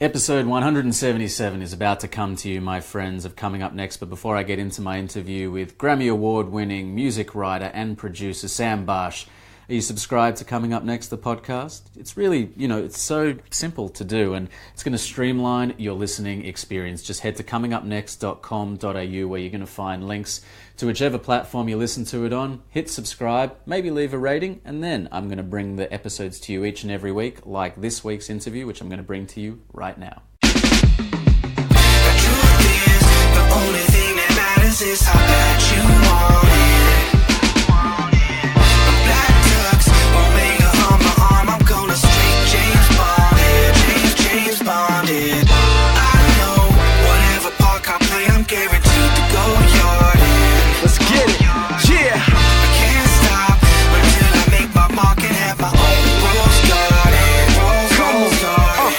Episode 177 is about to come to you, my friends, of Coming Up Next. But before I get into my interview with Grammy Award winning music writer and producer Sam Barsh, are you subscribed to Coming Up Next, the podcast? It's really, it's so simple to do, and it's going to streamline your listening experience. Just head to comingupnext.com.au where you're going to find links to whichever platform you listen to it on. Hit subscribe, maybe leave a rating, and then I'm going to bring the episodes to you each and every week, like this week's interview, which I'm going to bring to you right now. The truth is, the only thing that matters is how bad you want it. Black tux, Omega on my arm, I'm gonna straight James Bond it. James Bond it. I know, whatever park I play, I'm guaranteed to go yard in. Let's get it, yeah. I can't stop until I make my mark and have my own rose garden. Rose garden.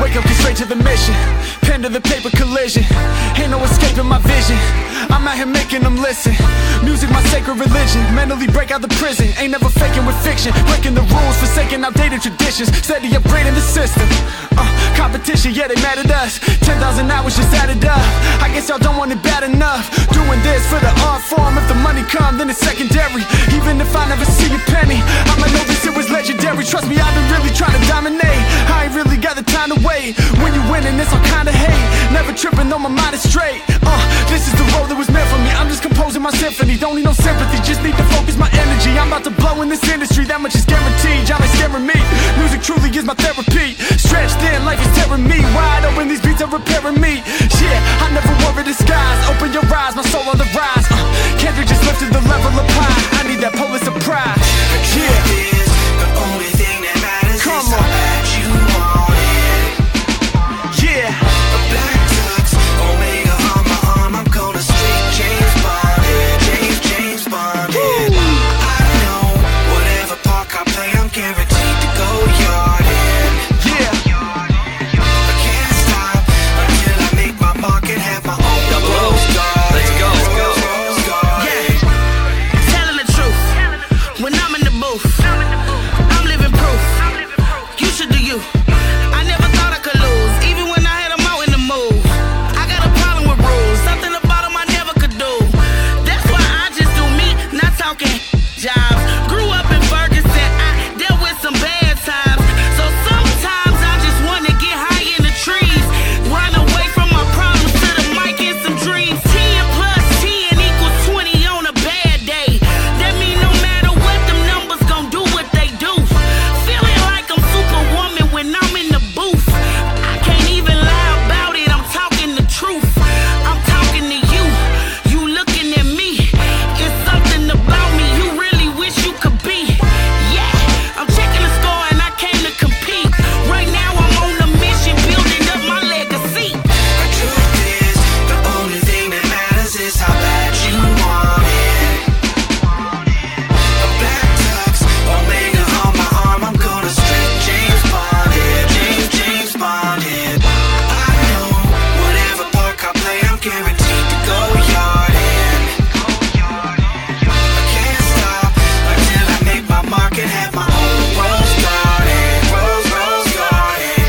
Wake up, get straight to the mission. Pen to the paper, collision. Ain't no escaping my vision. I'm out here making them listen. Music, my sacred religion. Mentally break out the prison. Ain't never faking with fiction. Breaking the rules, forsaking outdated traditions. Steady upgrading the system. Competition, yeah, they mad at us. 10,000 hours just added up. I guess y'all don't want it bad enough. Doing this for the art form. If the money come, then it's secondary. Even if I never see a penny, I'ma know this shit was legendary. Trust me, I've been really trying to dominate. I ain't really got the time to wait. When you winning, it's all kinda hate. Never tripping, though my mind is straight. This is the road that was meant for me. I'm just composing my symphony. Don't need no sympathy, just need to focus my energy. I'm about to blow in this industry, that much is guaranteed. Y'all ain't scaring me. Music truly is my therapy. Stretched thin, life is tearing me wide open. These beats are repairing me. Yeah, I never worry disguise. Open your eyes, my soul on the rise. Kendrick just lifted the level of high. I need that Pulitzer Prize. Yeah, is the only thing that matters. Come is on. how bad you want it. Yeah. A black tux, Omega on my arm, I'm gonna straight James Bond it. James Bond it. I know, whatever park I play, I'm guaranteed to go yard in. Yeah. I can't stop until I make my mark and have my own rose garden. Let's go. Rose garden. Yeah, telling the truth. When I'm in the booth, I'm living proof. You should do you. I never thought I could lose, even when I had them out in the move. I got a problem with rules, something about them I never could do. That's why I just do me, not talking jobs. Grew up in Ferguson, I dealt with some bad times. So sometimes I just wanna get high in the trees, run away from my problems to the mic and some dreams. 10 plus 10 equals 20 on a bad day. That mean no matter what, them numbers gon' do what they do. Feeling like I'm Superwoman when I'm in the booth. I can't even lie about it, I'm talking the truth. I'm talking to you, you looking at me. It's something about me you really wish you could be. Yeah, I'm checking the score and I came to compete. Right now I'm on a mission, building up my legacy. The truth is, the only thing that matters is how bad you want it. A black tux, Omega on my arm, I'm gonna straight James Bond it. James Bond it. I know, whatever park I play, I'm guaranteed to go yard in. I can't stop until I make my mark and have my own rose garden. Rose garden.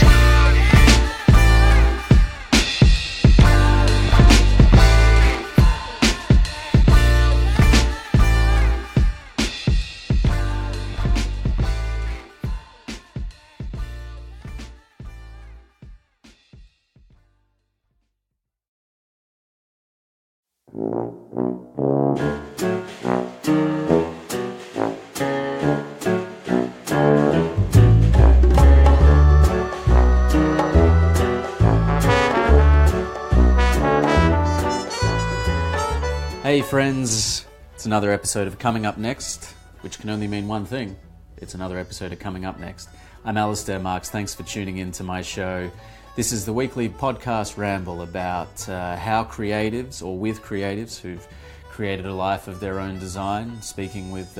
Hey friends, it's another episode of Coming Up Next, which can only mean one thing. It's another episode of Coming Up Next. I'm Alistair Marks, thanks for tuning in to my show. This is the weekly podcast ramble about how creatives, or with creatives who've created a life of their own design, speaking with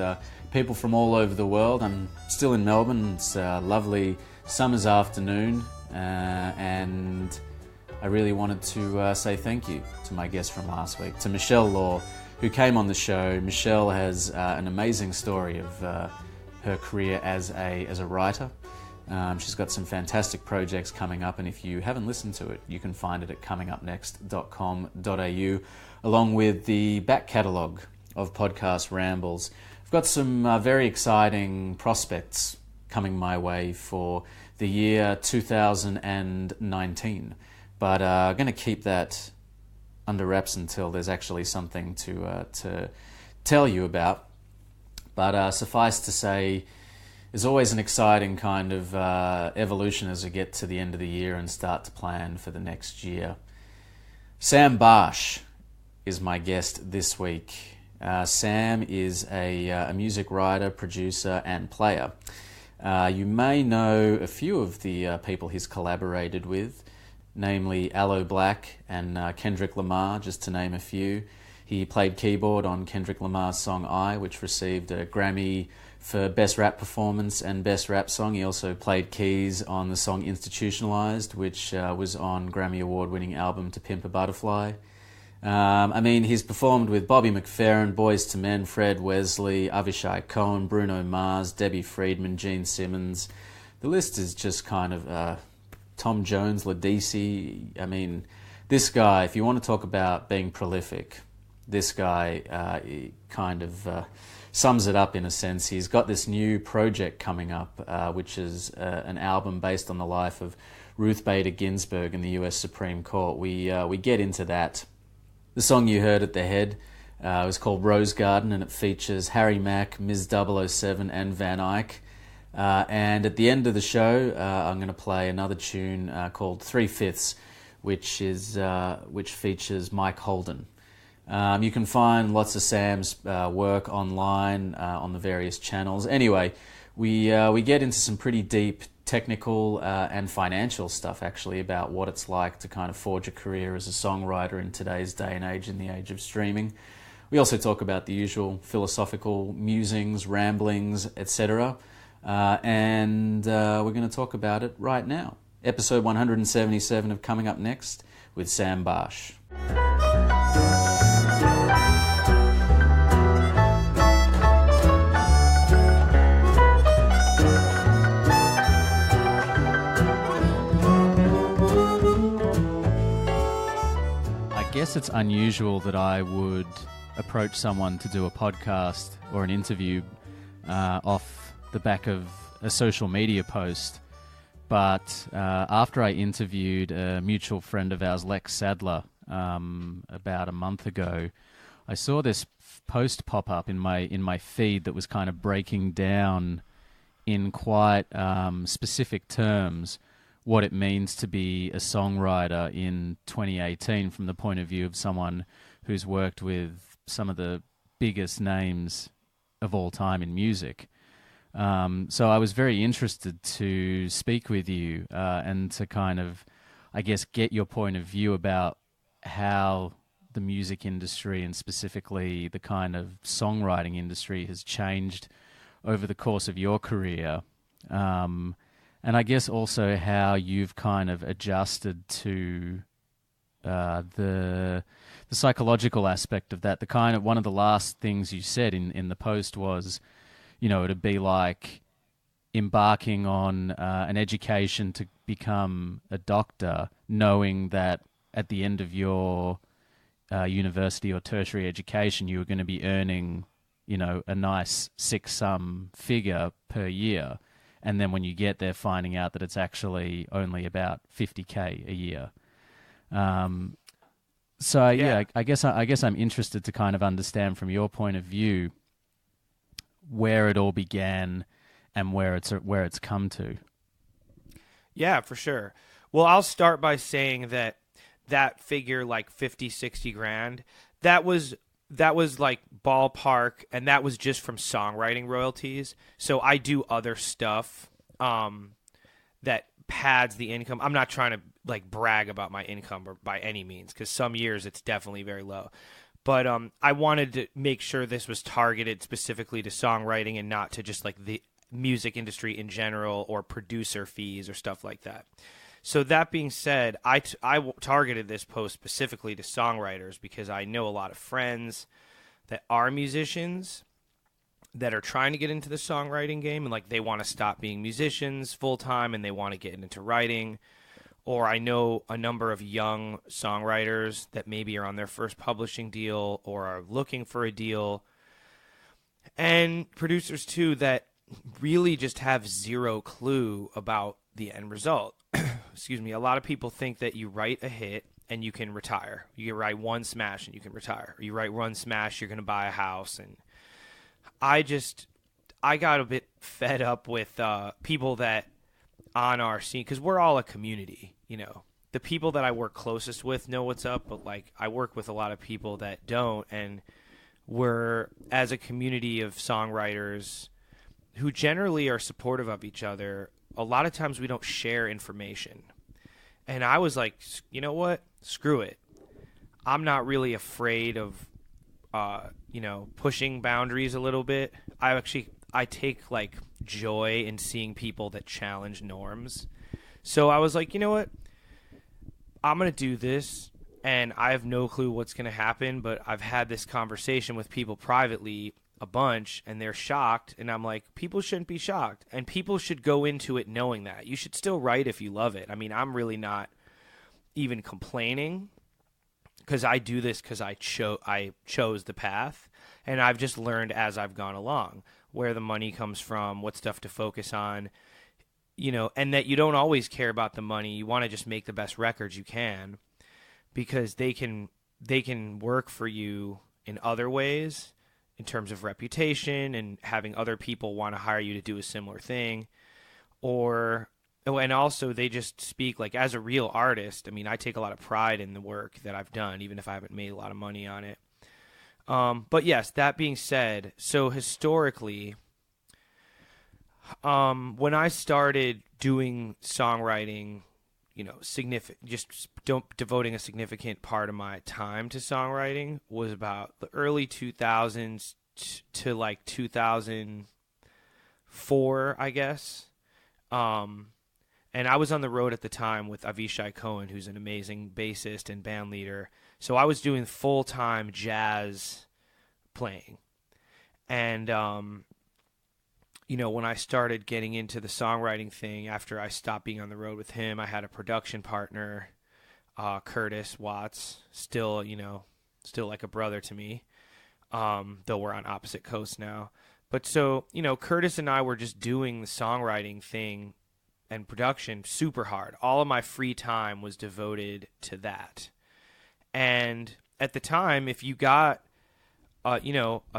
people from all over the world. I'm still in Melbourne, it's a lovely summer's afternoon, and I really wanted to say thank you to my guest from last week, to Michelle Law, who came on the show. Michelle has an amazing story of her career as a writer, She's got some fantastic projects coming up, and if you haven't listened to it, you can find it at comingupnext.com.au, along with the back catalogue of podcast rambles. I've got some very exciting prospects coming my way for the year 2019, but I'm going to keep that under wraps until there's actually something to tell you about. But suffice to say, there's always an exciting kind of evolution as we get to the end of the year and start to plan for the next year. Sam Barsh is my guest this week. Sam is a music writer, producer, and player. You may know a few of the people he's collaborated with, namely Aloe Blacc and Kendrick Lamar, just to name a few. He played keyboard on Kendrick Lamar's song I, which received a Grammy for Best Rap Performance and Best Rap Song. He also played keys on the song Institutionalized, which was on Grammy Award-winning album To Pimp a Butterfly. He's performed with Bobby McFerrin, Boyz II Men, Fred Wesley, Avishai Cohen, Bruno Mars, Debbie Friedman, Gene Simmons. The list is just kind of Tom Jones, Ledisi. This guy, if you want to talk about being prolific, this guy kind of sums it up in a sense. He's got this new project coming up, which is an album based on the life of Ruth Bader Ginsburg in the US Supreme Court. We get into that. The song you heard at the head was called Rose Garden, and it features Harry Mack, Ms. 007, and Van Eyck. And at the end of the show, I'm going to play another tune called 3/5, which features Mike Holden. You can find lots of Sam's work online on the various channels. Anyway, we get into some pretty deep technical and financial stuff, actually, about what it's like to kind of forge a career as a songwriter in today's day and age, in the age of streaming. We also talk about the usual philosophical musings, ramblings, etc. And we're going to talk about it right now. Episode 177 of Coming Up Next with Sam Barsh. I guess it's unusual that I would approach someone to do a podcast or an interview off the back of a social media post, but after I interviewed a mutual friend of ours, Lex Sadler, about a month ago, I saw this post pop up in my feed that was kind of breaking down in quite specific terms what it means to be a songwriter in 2018 from the point of view of someone who's worked with some of the biggest names of all time in music. So I was very interested to speak with you and to kind of, I guess, get your point of view about how the music industry and specifically the kind of songwriting industry has changed over the course of your career. And I guess also how you've kind of adjusted to the psychological aspect of that. The kind of one of the last things you said in the post was, it'd be like embarking on an education to become a doctor, knowing that at the end of your university or tertiary education, you were going to be earning, a nice six-sum figure per year. And then when you get there, finding out that it's actually only about $50K a year. I guess I'm interested to kind of understand from your point of view where it all began and where it's come to. Yeah, for sure. Well, I'll start by saying that figure, like 50, 60 grand, that was like ballpark, and that was just from songwriting royalties. So I do other stuff that pads the income. I'm not trying to like brag about my income or by any means, because some years it's definitely very low. But I wanted to make sure this was targeted specifically to songwriting and not to just like the music industry in general or producer fees or stuff like that. So that being said, I targeted this post specifically to songwriters because I know a lot of friends that are musicians, that are trying to get into the songwriting game and like they want to stop being musicians full time and they want to get into writing. Or I know a number of young songwriters that maybe are on their first publishing deal or are looking for a deal. And producers too that really just have zero clue about the end result. Excuse me. A lot of people think that you write a hit and you can retire. You write one smash and you can retire. Or you write one smash, you're going to buy a house. And I got a bit fed up with people that on our scene, because we're all a community, you know. The people that I work closest with know what's up, but like I work with a lot of people that don't, and we're, as a community of songwriters who generally are supportive of each other, a lot of times we don't share information. And I was like, you know what? Screw it. I'm not really afraid of, pushing boundaries a little bit. I take like joy in seeing people that challenge norms. So I was like, you know what? I'm going to do this, and I have no clue what's going to happen, but I've had this conversation with people privately a bunch, and they're shocked, and I'm like, people shouldn't be shocked, and people should go into it knowing that. You should still write if you love it. I mean, I'm really not even complaining, because I do this because I chose the path, and I've just learned as I've gone along where the money comes from, what stuff to focus on, you know, and that you don't always care about the money. You want to just make the best records you can, because they can work for you in other ways in terms of reputation and having other people want to hire you to do a similar thing. And also they just speak like, as a real artist, I mean, I take a lot of pride in the work that I've done, even if I haven't made a lot of money on it. But yes, that being said, so historically, when I started doing songwriting, you know, devoting a significant part of my time to songwriting was about the early 2000s to like 2004, I guess. And I was on the road at the time with Avishai Cohen, who's an amazing bassist and band leader. So I was doing full-time jazz playing. And, you know, when I started getting into the songwriting thing, after I stopped being on the road with him, I had a production partner, Curtis Watts, still like a brother to me, though we're on opposite coasts now. But so, you know, Curtis and I were just doing the songwriting thing and production super hard. All of my free time was devoted to that. And at the time, if you got, a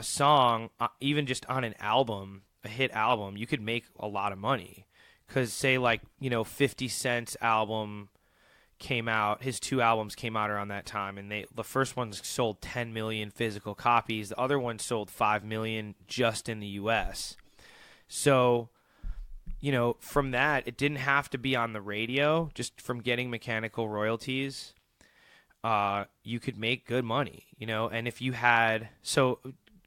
song, even just on an album, a hit album, you could make a lot of money. Because say like, 50 Cent's album came out, his two albums came out around that time, and the first one sold 10 million physical copies. The other one sold 5 million just in the US. So, from that, it didn't have to be on the radio. Just from getting mechanical royalties, you could make good money, and if you had,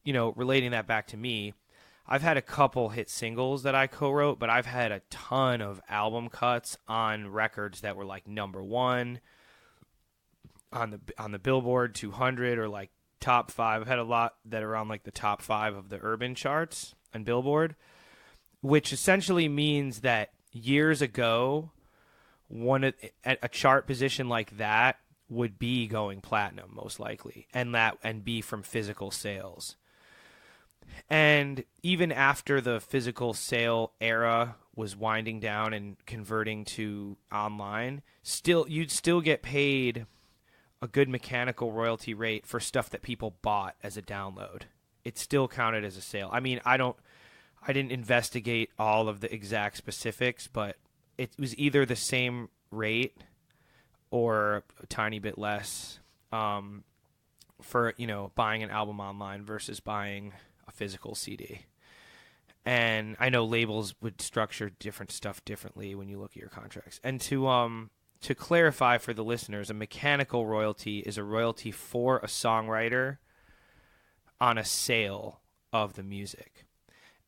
relating that back to me, I've had a couple hit singles that I co-wrote, but I've had a ton of album cuts on records that were like number one on the Billboard 200 or like top 5. I've had a lot that are on like the top 5 of the urban charts on Billboard, which essentially means that years ago, a chart position like that would be going platinum most likely, and be from physical sales. And even after the physical sale era was winding down and converting to online, you'd still get paid a good mechanical royalty rate for stuff that people bought as a download. It still counted as a sale. I mean, I didn't investigate all of the exact specifics, but it was either the same rate or a tiny bit less for, buying an album online versus buying a physical CD. And I know labels would structure different stuff differently when you look at your contracts. And to clarify for the listeners, a mechanical royalty is a royalty for a songwriter on a sale of the music.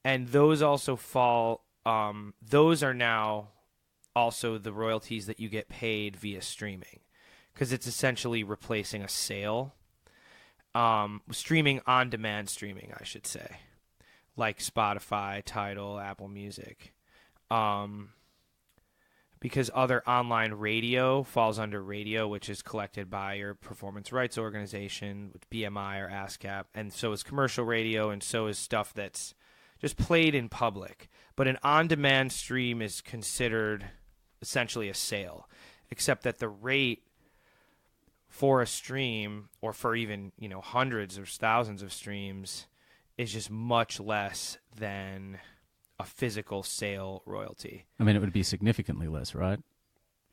And those also those are now also the royalties that you get paid via streaming, because it's essentially replacing a sale. Streaming, on-demand streaming, I should say. like Spotify, Tidal, Apple Music. Because other online radio falls under radio, which is collected by your performance rights organization, with BMI or ASCAP, and so is commercial radio, and so is stuff that's just played in public. But an on-demand stream is considered essentially a sale, except that the rate for a stream, or for even, hundreds or thousands of streams, is just much less than a physical sale royalty. I mean, it would be significantly less, right?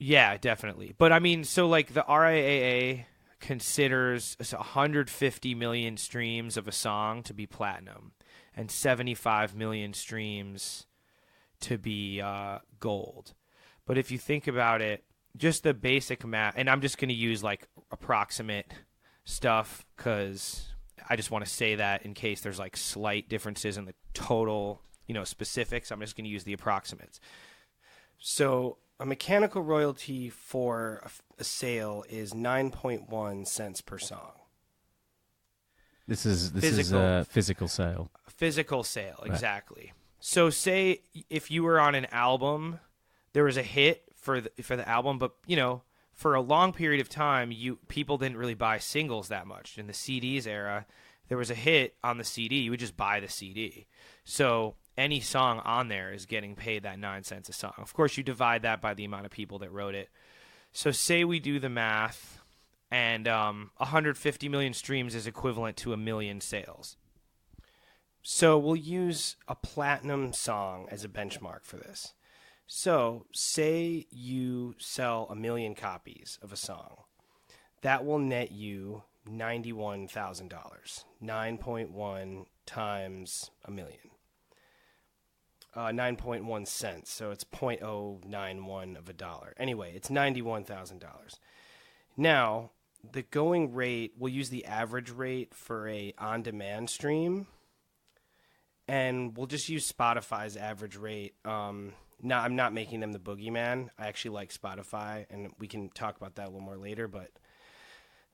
Yeah, definitely. But I mean, so like the RIAA considers 150 million streams of a song to be platinum and 75 million streams to be gold. But if you think about it, just the basic math, and I'm just going to use like approximate stuff because I just want to say that in case there's like slight differences in the total specifics. I'm just going to use the approximates. So a mechanical royalty for a sale is 9.1 cents per song. This is a physical sale. A physical sale, right. Exactly. So say if you were on an album, there was a hit for the album, but for a long period of time, people didn't really buy singles that much. In the CDs era, there was a hit on the CD, you would just buy the CD. So any song on there is getting paid that 9 cents a song. Of course, you divide that by the amount of people that wrote it. So say we do the math, and 150 million streams is equivalent to 1 million sales. So we'll use a platinum song as a benchmark for this. So say you sell 1 million copies of a song. That will net you $91,000. 9.1 times 1 million. 9.1 cents, so it's 0.091 of a dollar. Anyway, it's $91,000. Now, the going rate, we'll use the average rate for a on-demand stream, and we'll just use Spotify's average rate. I'm not making them the boogeyman. I actually like Spotify, and we can talk about that a little more later, but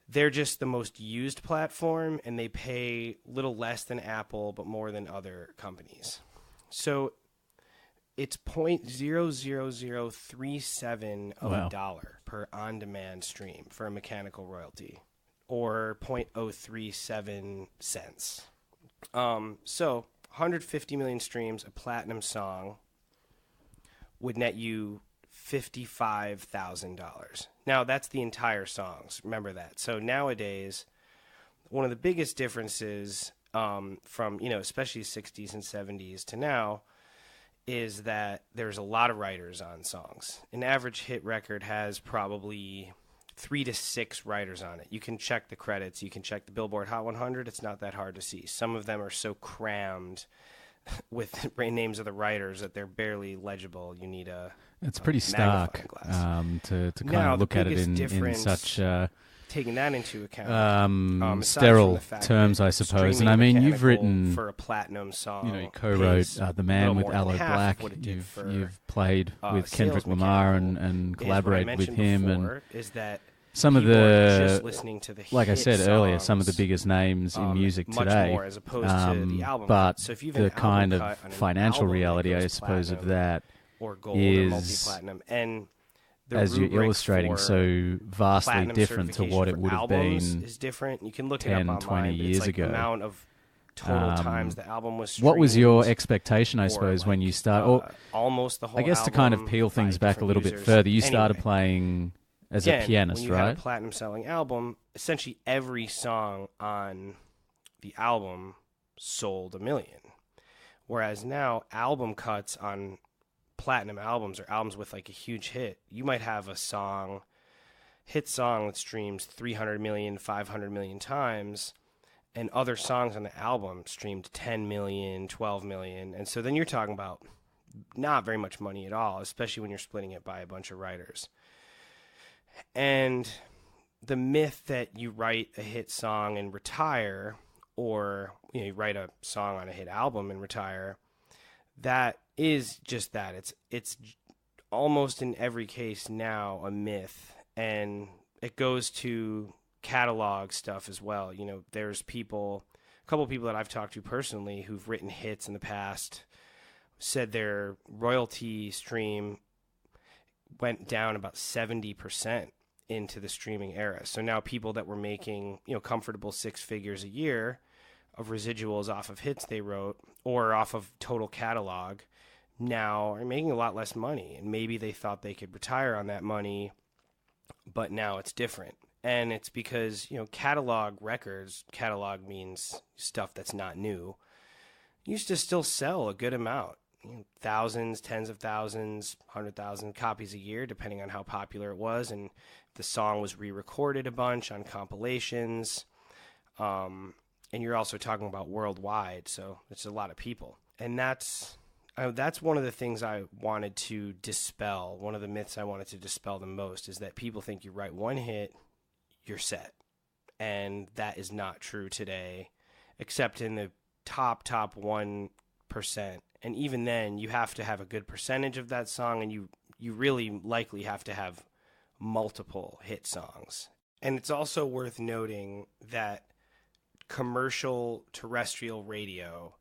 they're just the most used platform, and they pay little less than Apple, but more than other companies. So it's 0.00037 of a dollar per on-demand stream for a mechanical royalty, or 0.037 cents. So 150 million streams, a platinum song would net you $55,000. Now, that's the entire songs. Remember that. So nowadays, one of the biggest differences from, especially 60s and 70s to now is that there's a lot of writers on songs. An average hit record has probably 3 to 6 writers on it. You can check the credits. You can check the Billboard Hot 100. It's not that hard to see. Some of them are so crammed with names of the writers that they're barely legible. You need it's pretty stark to kind of look at it in such taking that into account, sterile terms, I suppose. And I mean, you've written for a platinum song. You co-wrote "The Man" with Aloe Blacc. You've played with Kendrick Lamar and collaborated with him. And is that some of the, listening to the like I said earlier, some of the biggest names in music today. More as opposed to the album but so if you've the kind of financial reality, I suppose, of that or gold is, or multi-platinum, and as you're illustrating, so vastly different to what it would have been is different. You can look 10, it up online. 20 years ago. The amount of total times the album was streamed. What was your expectation, I suppose, when you started? Almost the whole I guess to kind of peel things back a little bit further, you started playing as a pianist, when you right? had a platinum-selling album, essentially every song on the album sold 1 million. Whereas now, album cuts on platinum albums or albums with like a huge hit, you might have a hit song that streams 300 million, 500 million times, and other songs on the album streamed 10 million, 12 million. And so then you're talking about not very much money at all, especially when you're splitting it by a bunch of writers. And the myth that you write a hit song and retire, or you write a song on a hit album and retire, that is just that. It's almost in every case now a myth, and it goes to catalog stuff as well. There's people couple of people that I've talked to personally who've written hits in the past said their royalty stream went down about 70% into the streaming era. So now people that were making, comfortable 6 figures a year of residuals off of hits they wrote or off of total catalog now are making a lot less money. And maybe they thought they could retire on that money, but now it's different. And it's because, catalog records, catalog means stuff that's not new, used to still sell a good amount. Thousands, tens of thousands, 100,000 copies a year, depending on how popular it was. And the song was re-recorded a bunch on compilations. And you're also talking about worldwide, so it's a lot of people. And that's one of the things I wanted to dispel. One of the myths I wanted to dispel the most is that people think you write one hit, you're set. And that is not true today, except in the top 1%. And even then, you have to have a good percentage of that song, and you really likely have to have multiple hit songs. And it's also worth noting that commercial terrestrial radio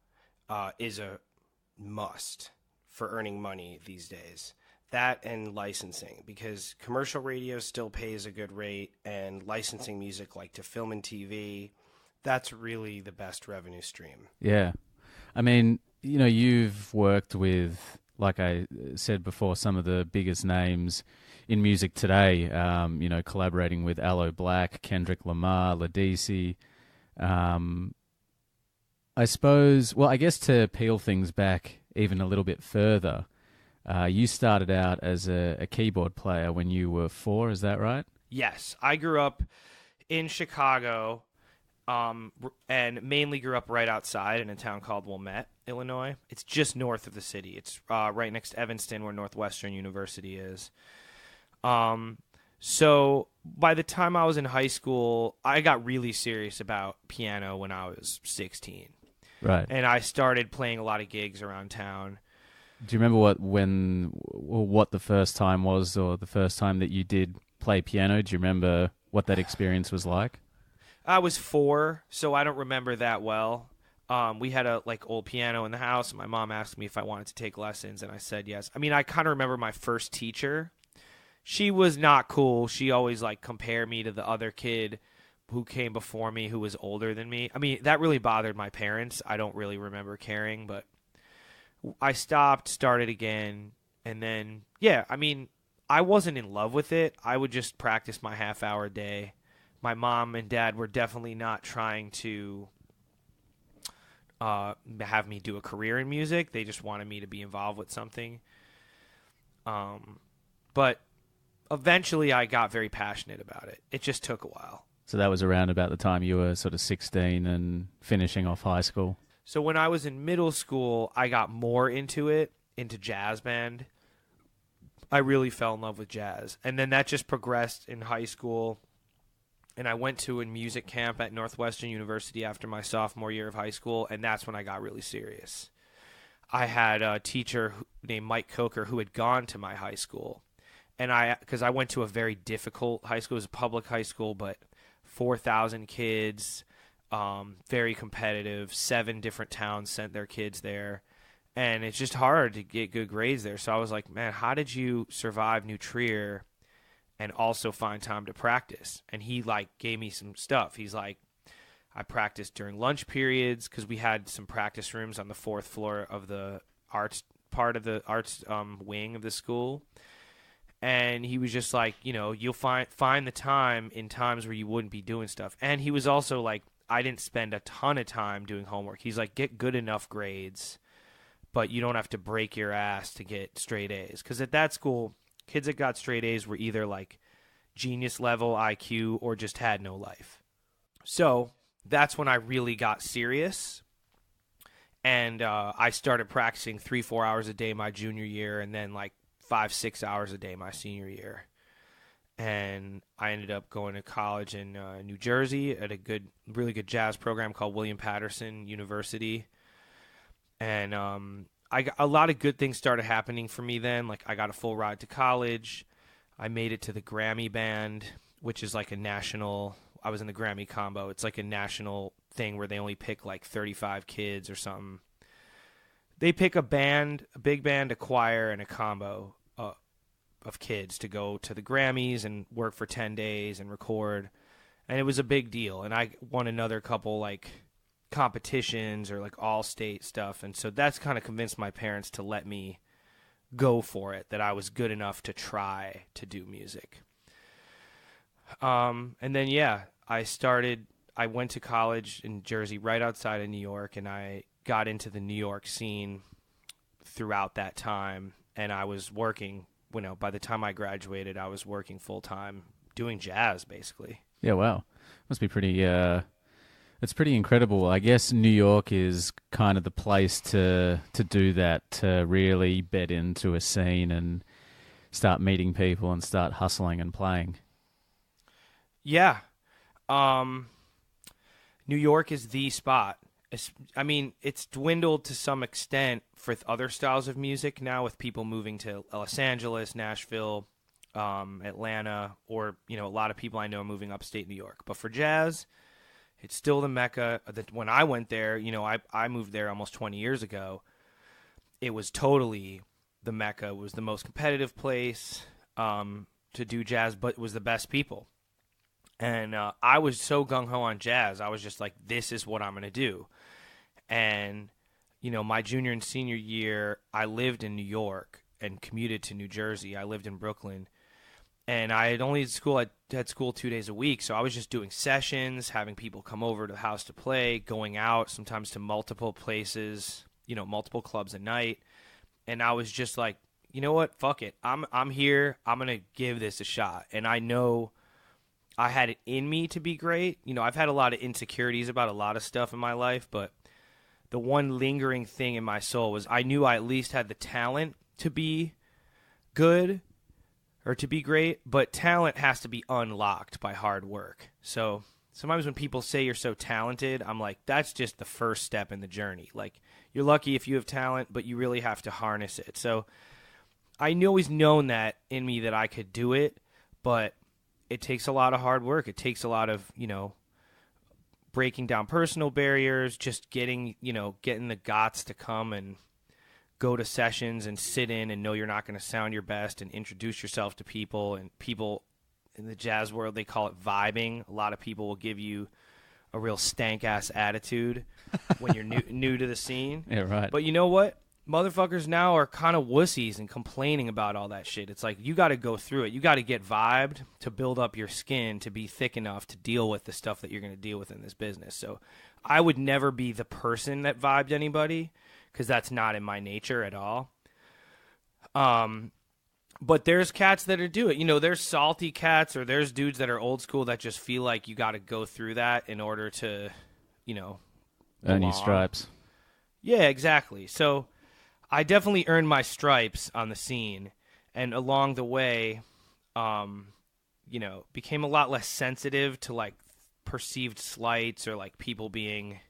is a must for earning money these days. That and licensing, because commercial radio still pays a good rate, and licensing music like to film and TV, that's really the best revenue stream. Yeah. I mean, you've worked with, like I said before, some of the biggest names in music today, collaborating with Aloe Blacc, Kendrick Lamar, Ladisi. I suppose, I guess to peel things back even a little bit further, you started out as a keyboard player when you were 4, is that right? Yes. I grew up in Chicago, and mainly grew up right outside in a town called Wilmette, Illinois. It's just north of the city. It's right next to Evanston, where Northwestern University is. So by the time I was in high school, I got really serious about piano when I was 16. Right. And I started playing a lot of gigs around town. Do you remember what the first time was, or the first time that you did play piano? Do you remember what that experience was like? I was 4, so I don't remember that well. We had a old piano in the house, and my mom asked me if I wanted to take lessons, and I said yes. I mean, I kind of remember my first teacher. She was not cool. She always compared me to the other kid who came before me who was older than me. I mean, that really bothered my parents. I don't really remember caring, but I stopped, started again, and then, I wasn't in love with it. I would just practice my half-hour a day. My mom and dad were definitely not trying to have me do a career in music. They just wanted me to be involved with something. But eventually I got very passionate about it. It just took a while. So that was around about the time you were sort of 16 and finishing off high school? So when I was in middle school, I got more into jazz band. I really fell in love with jazz. And then that just progressed in high school. And I went to a music camp at Northwestern University after my sophomore year of high school, and that's when I got really serious. I had a teacher named Mike Coker who had gone to my high school, and because I went to a very difficult high school. It was a public high school, but 4,000 kids, very competitive. 7 different towns sent their kids there, and it's just hard to get good grades there. So I was like, man, how did you survive New Trier and also find time to practice? And he gave me some stuff. He's like, I practiced during lunch periods because we had some practice rooms on the 4th floor of the arts part of the arts wing of the school. And he was just like, you'll find the time in times where you wouldn't be doing stuff. And he was also like, I didn't spend a ton of time doing homework. He's like, get good enough grades, but you don't have to break your ass to get straight A's. Because at that school, kids that got straight A's were either genius level IQ or just had no life. So that's when I really got serious. And I started practicing 3-4 hours a day my junior year, and then 5-6 hours a day my senior year. And I ended up going to college in New Jersey at a really good jazz program called William Patterson University. And a lot of good things started happening for me then. I got a full ride to college. I made it to the Grammy band, which is a national. I was in the Grammy combo. It's a national thing where they only pick like 35 kids or something. They pick a big band, a choir, and a combo of kids to go to the Grammys and work for 10 days and record. And it was a big deal. And I won another couple like competitions or like all-state stuff. And so that's kind of convinced my parents to let me go for it, that I was good enough to try to do music. And then, yeah, I went to college in Jersey right outside of New York, and I got into the New York scene throughout that time. And I was working, by the time I graduated, I was working full-time doing jazz, basically. Yeah, wow. Must be pretty, it's pretty incredible. I guess New York is kind of the place to do that, to really bed into a scene and start meeting people and start hustling and playing. Yeah. New York is the spot. I mean, it's dwindled to some extent for other styles of music now, with people moving to Los Angeles, Nashville, Atlanta, or, a lot of people I know moving upstate New York. But for jazz, it's still the Mecca. When I went there, I moved there almost 20 years ago. It was totally the Mecca. It was the most competitive place to do jazz, but it was the best people. And I was so gung-ho on jazz. I was just like, this is what I'm going to do. And, my junior and senior year, I lived in New York and commuted to New Jersey. I lived in Brooklyn. And I had only had school 2 days a week, so I was just doing sessions, having people come over to the house to play, going out sometimes to multiple places, multiple clubs a night. And I was just like, you know what? Fuck it. I'm here. I'm going to give this a shot. And I know I had it in me to be great. I've had a lot of insecurities about a lot of stuff in my life, but the one lingering thing in my soul was I knew I at least had the talent to be good or to be great, but talent has to be unlocked by hard work. So sometimes when people say you're so talented, I'm like, that's just the first step in the journey. Like, you're lucky if you have talent, but you really have to harness it. So I always known that in me that I could do it, but it takes a lot of hard work. It takes a lot of, breaking down personal barriers, just getting the guts to come and go to sessions and sit in and know you're not going to sound your best and introduce yourself to people. And people in the jazz world, they call it vibing. A lot of people will give you a real stank-ass attitude when you're new to the scene. Yeah, right. But you know what? Motherfuckers now are kind of wussies and complaining about all that shit. It's like, you got to go through it. You got to get vibed to build up your skin to be thick enough to deal with the stuff that you're going to deal with in this business. So I would never be the person that vibed anybody, because that's not in my nature at all. But there's cats that do it. There's salty cats, or there's dudes that are old school that just feel like you got to go through that in order to, earn your stripes. Yeah, exactly. So I definitely earned my stripes on the scene, and along the way, became a lot less sensitive to like perceived slights or like people being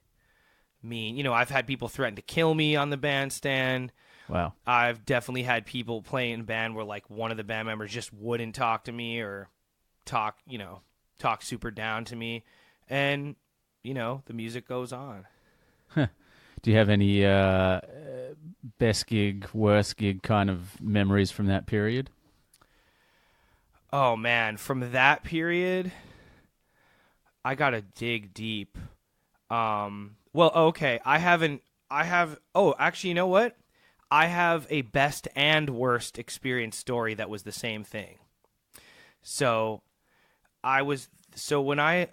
mean. I've had people threaten to kill me on the bandstand. Wow. I've definitely had people play in a band where like one of the band members just wouldn't talk to me or talk super down to me, and the music goes on. Do you have any best gig, worst gig kind of memories from that period? Oh, man. From that period, I got to dig deep. Okay. Actually, you know what? I have a best and worst experience story that was the same thing. So when I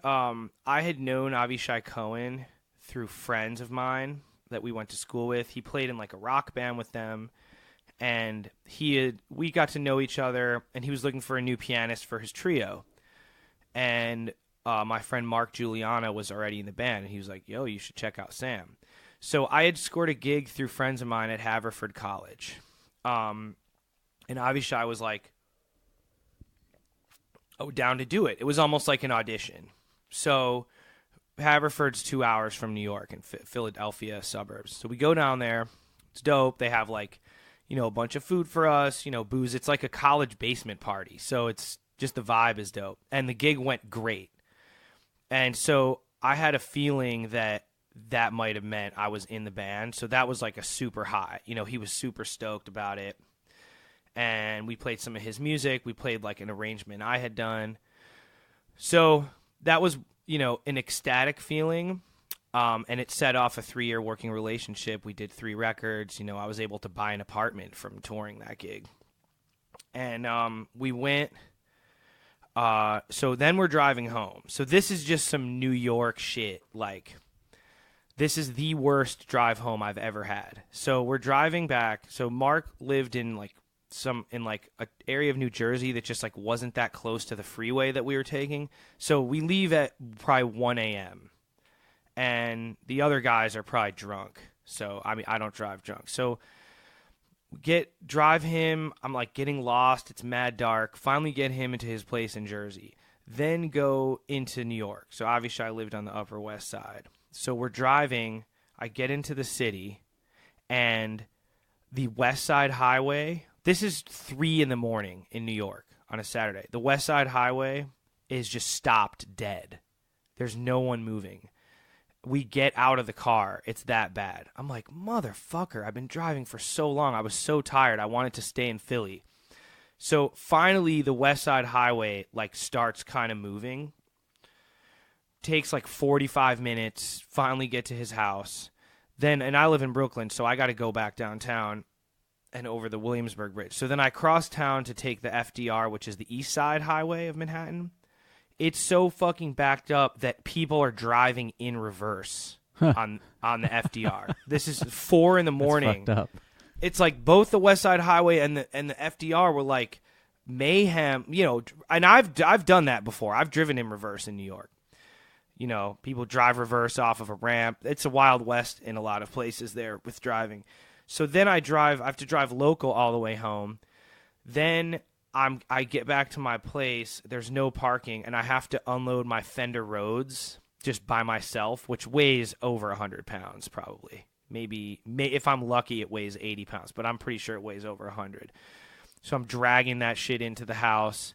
had known Avishai Cohen through friends of mine that we went to school with. He played in like a rock band with them, and we got to know each other, and he was looking for a new pianist for his trio. And my friend Mark Giuliano was already in the band, and he was like, yo, you should check out Sam. So I had scored a gig through friends of mine at Haverford College. And Avishai was like, down to do it. It was almost like an audition. So Haverford's 2 hours from New York and Philadelphia suburbs. So we go down there. It's dope. They have like, a bunch of food for us, booze. It's like a college basement party. So it's just the vibe is dope. And the gig went great. And so I had a feeling that might have meant I was in the band. So that was like a super high. You know, he was super stoked about it. And we played some of his music. We played like an arrangement I had done. So that was, you know, an ecstatic feeling. And it set off a 3-year working relationship. We did 3 records. You know, I was able to buy an apartment from touring that gig. And we went. So then we're driving home. So this is just some New York shit. Like, this is the worst drive home I've ever had. So we're driving back. So Mark lived in like a area of New Jersey that just like wasn't that close to the freeway that we were taking. So we leave at probably 1 a.m. and the other guys are probably drunk. So I mean, I don't drive drunk. So drive him. I'm like getting lost. It's mad dark. Finally get him into his place in Jersey. Then go into New York. So obviously I lived on the Upper West Side. So we're driving. I get into the city, and the West Side Highway. This is 3 a.m. in New York on a Saturday. The West Side Highway is just stopped dead. There's no one moving. We get out of the car. It's that bad. I'm like, motherfucker, I've been driving for so long. I was so tired. I wanted to stay in Philly. So finally, the West Side Highway like starts kind of moving. Takes like 45 minutes. Finally get to his house. Then, and I live in Brooklyn, so I got to go back downtown and over the Williamsburg Bridge. So then I cross town to take the FDR, which is the East Side Highway of Manhattan. It's so fucking backed up that people are driving in reverse on the FDR. This is 4 a.m. That's fucked up. It's like both the West Side Highway and the FDR were like mayhem, you know. And I've done that before. I've driven in reverse in New York. You know, people drive reverse off of a ramp. It's a Wild West in a lot of places there with driving. So then I have to drive local all the way home. Then I get back to my place. There's no parking, and I have to unload my Fender Rhodes just by myself, which weighs over 100 pounds probably. Maybe if I'm lucky, it weighs 80 pounds, but I'm pretty sure it weighs over 100. So I'm dragging that shit into the house.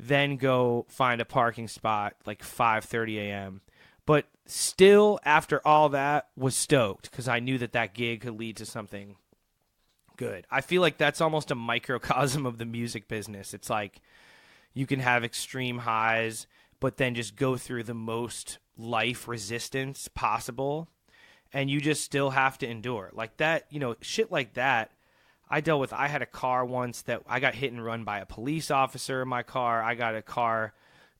Then go find a parking spot like 5:30 a.m. But still, after all that, was stoked because I knew that gig could lead to something good. I feel like that's almost a microcosm of the music business. It's like you can have extreme highs, but then just go through the most life resistance possible, and you just still have to endure. Like that, you know, shit like that. I dealt with. I had a car once that I got hit and run by a police officer in my car. I got a car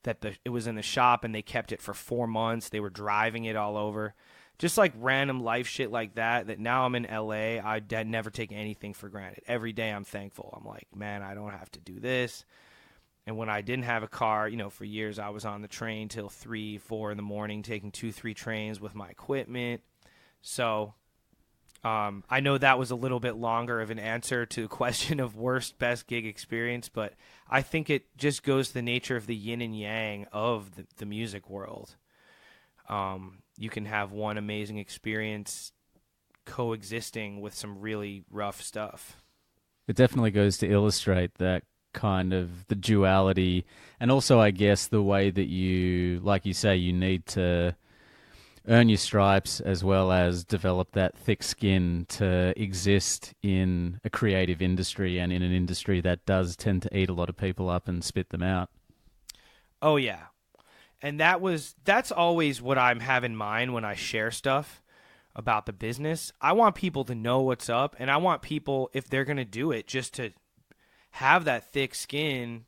that it was in the shop and they kept it for 4 months. They were driving it all over. Just like random life shit like that now I'm in LA, I never take anything for granted. Every day I'm thankful. I'm like, man, I don't have to do this. And when I didn't have a car, you know, for years I was on the train till 3, 4 in the morning, taking 2, 3 trains with my equipment. So I know that was a little bit longer of an answer to the question of worst, best gig experience, but I think it just goes to the nature of the yin and yang of the music world. You can have one amazing experience coexisting with some really rough stuff. It definitely goes to illustrate that kind of the duality, and also I guess the way that you, like you say, you need to earn your stripes as well as develop that thick skin to exist in a creative industry and in an industry that does tend to eat a lot of people up and spit them out. Oh yeah. And that's always what I have in mind when I share stuff about the business. I want people to know what's up, and I want people, if they're going to do it, just to have that thick skin,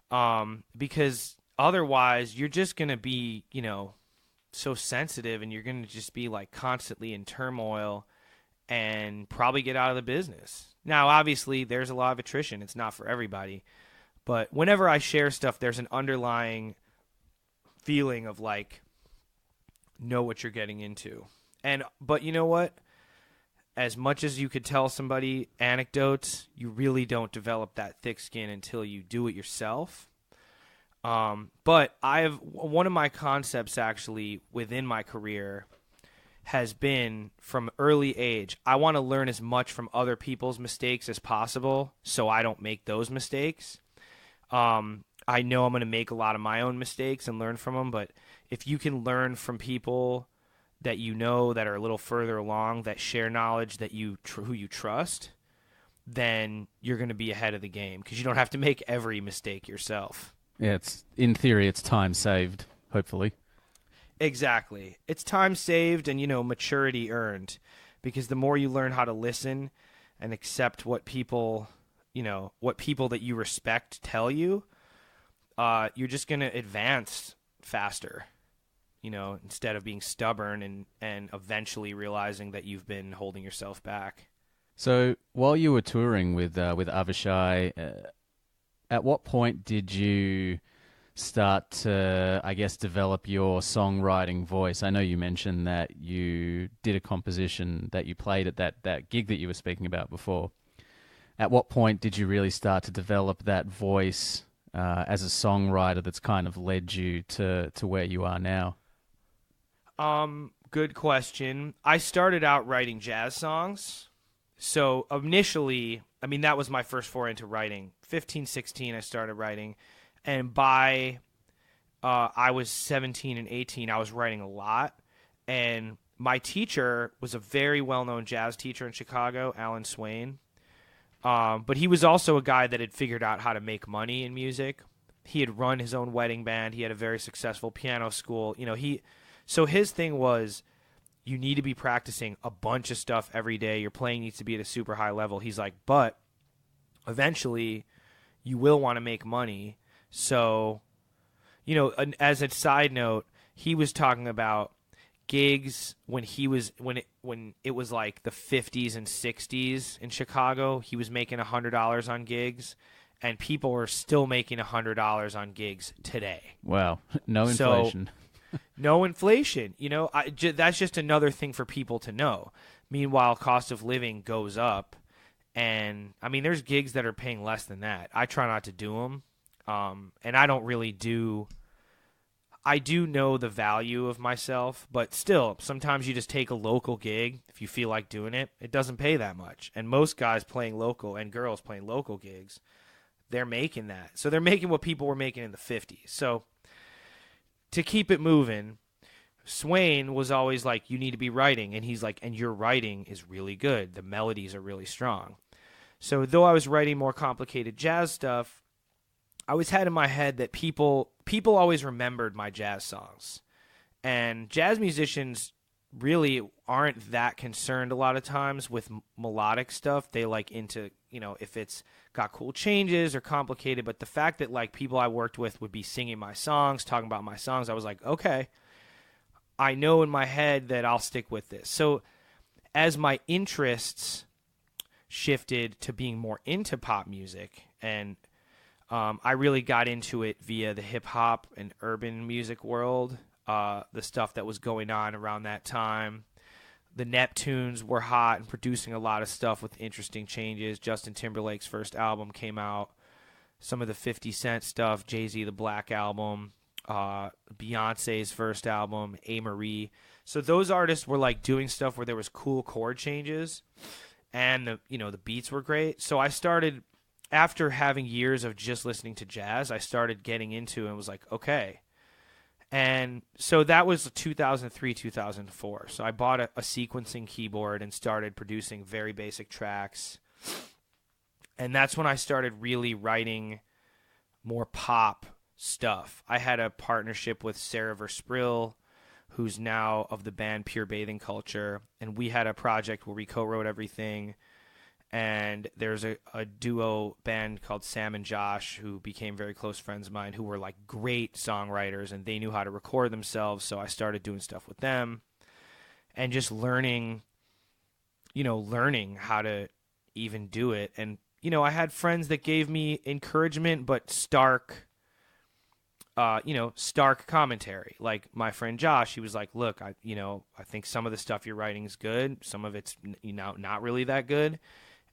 because otherwise you're just going to be, you know, so sensitive, and you're going to just be like constantly in turmoil and probably get out of the business. Now, obviously, there's a lot of attrition. It's not for everybody. But whenever I share stuff, there's an underlying feeling of like, know what you're getting into. But you know what? As much as you could tell somebody anecdotes, you really don't develop that thick skin until you do it yourself. But one of my concepts actually within my career has been from early age, I want to learn as much from other people's mistakes as possible so I don't make those mistakes. I know I'm going to make a lot of my own mistakes and learn from them, but if you can learn from people that you know that are a little further along, that share knowledge, that who you trust, then you're going to be ahead of the game because you don't have to make every mistake yourself. Yeah, in theory, it's time saved, hopefully. Exactly. It's time saved and, maturity earned, because the more you learn how to listen and accept what people that you respect tell you, you're just going to advance faster, instead of being stubborn and eventually realizing that you've been holding yourself back. So while you were touring with Avishai, at what point did you start to, I guess, develop your songwriting voice? I know you mentioned that you did a composition that you played at that gig that you were speaking about before. At what point did you really start to develop that voice as a songwriter that's kind of led you to where you are now? Good question. I started out writing jazz songs. So initially, that was my first foray into writing. 15, 16, I started writing. And by I was 17 and 18, I was writing a lot. And my teacher was a very well-known jazz teacher in Chicago, Alan Swain. But he was also a guy that had figured out how to make money in music. He had run his own wedding band. He had a very successful piano school. So his thing was, you need to be practicing a bunch of stuff every day. Your playing needs to be at a super high level. He's like, but eventually you will want to make money. So, as a side note, he was talking about gigs when it was like the 50s and 60s in Chicago. He was making $100 on gigs, and people were still making $100 on gigs today. Wow. No inflation. No inflation. That's just another thing for people to know. Meanwhile, cost of living goes up. And, there's gigs that are paying less than that. I try not to do them. And I don't really do... I do know the value of myself, but still, sometimes you just take a local gig if you feel like doing it. It doesn't pay that much. And most guys playing local and girls playing local gigs, they're making that. So they're making what people were making in the 50s. So to keep it moving, Swain was always like, you need to be writing. And he's like, and your writing is really good. The melodies are really strong. So though I was writing more complicated jazz stuff, I always had in my head that people always remembered my jazz songs. And jazz musicians really aren't that concerned a lot of times with melodic stuff. They like into, if it's got cool changes or complicated. But the fact that like people I worked with would be singing my songs, talking about my songs, I was like, okay, I know in my head that I'll stick with this. So as my interests shifted to being more into pop music, and I really got into it via the hip-hop and urban music world, the stuff that was going on around that time. The Neptunes were hot and producing a lot of stuff with interesting changes. Justin Timberlake's first album came out. Some of the 50 Cent stuff, Jay-Z, the Black Album, Beyonce's first album, A. Marie. So those artists were like doing stuff where there was cool chord changes, and the beats were great. So I started, after having years of just listening to jazz, I started getting into it and was like, okay. And so that was 2003, 2004. So I bought a sequencing keyboard and started producing very basic tracks. And that's when I started really writing more pop stuff. I had a partnership with Sarah Verspril, who's now of the band Pure Bathing Culture. And we had a project where we co-wrote everything. And there's a duo band called Sam and Josh who became very close friends of mine, who were like great songwriters, and they knew how to record themselves. So I started doing stuff with them and just learning how to even do it. And, I had friends that gave me encouragement, but stark commentary. Like my friend Josh, he was like, look, I think some of the stuff you're writing is good. Some of it's, not really that good.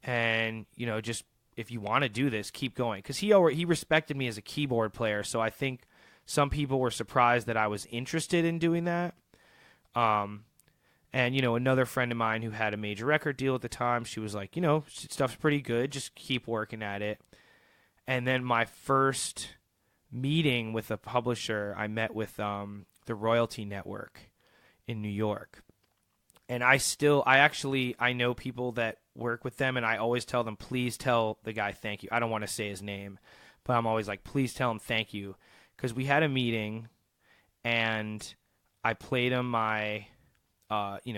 And, just if you want to do this, keep going. Because he respected me as a keyboard player, so I think some people were surprised that I was interested in doing that. And, another friend of mine who had a major record deal at the time, she was like, stuff's pretty good, just keep working at it. And then my first meeting with a publisher, I met with the Royalty Network in New York. And I know people that work with them, and I always tell them, please tell the guy thank you. I don't want to say his name, but I'm always like, please tell him thank you. Because we had a meeting, and I played him my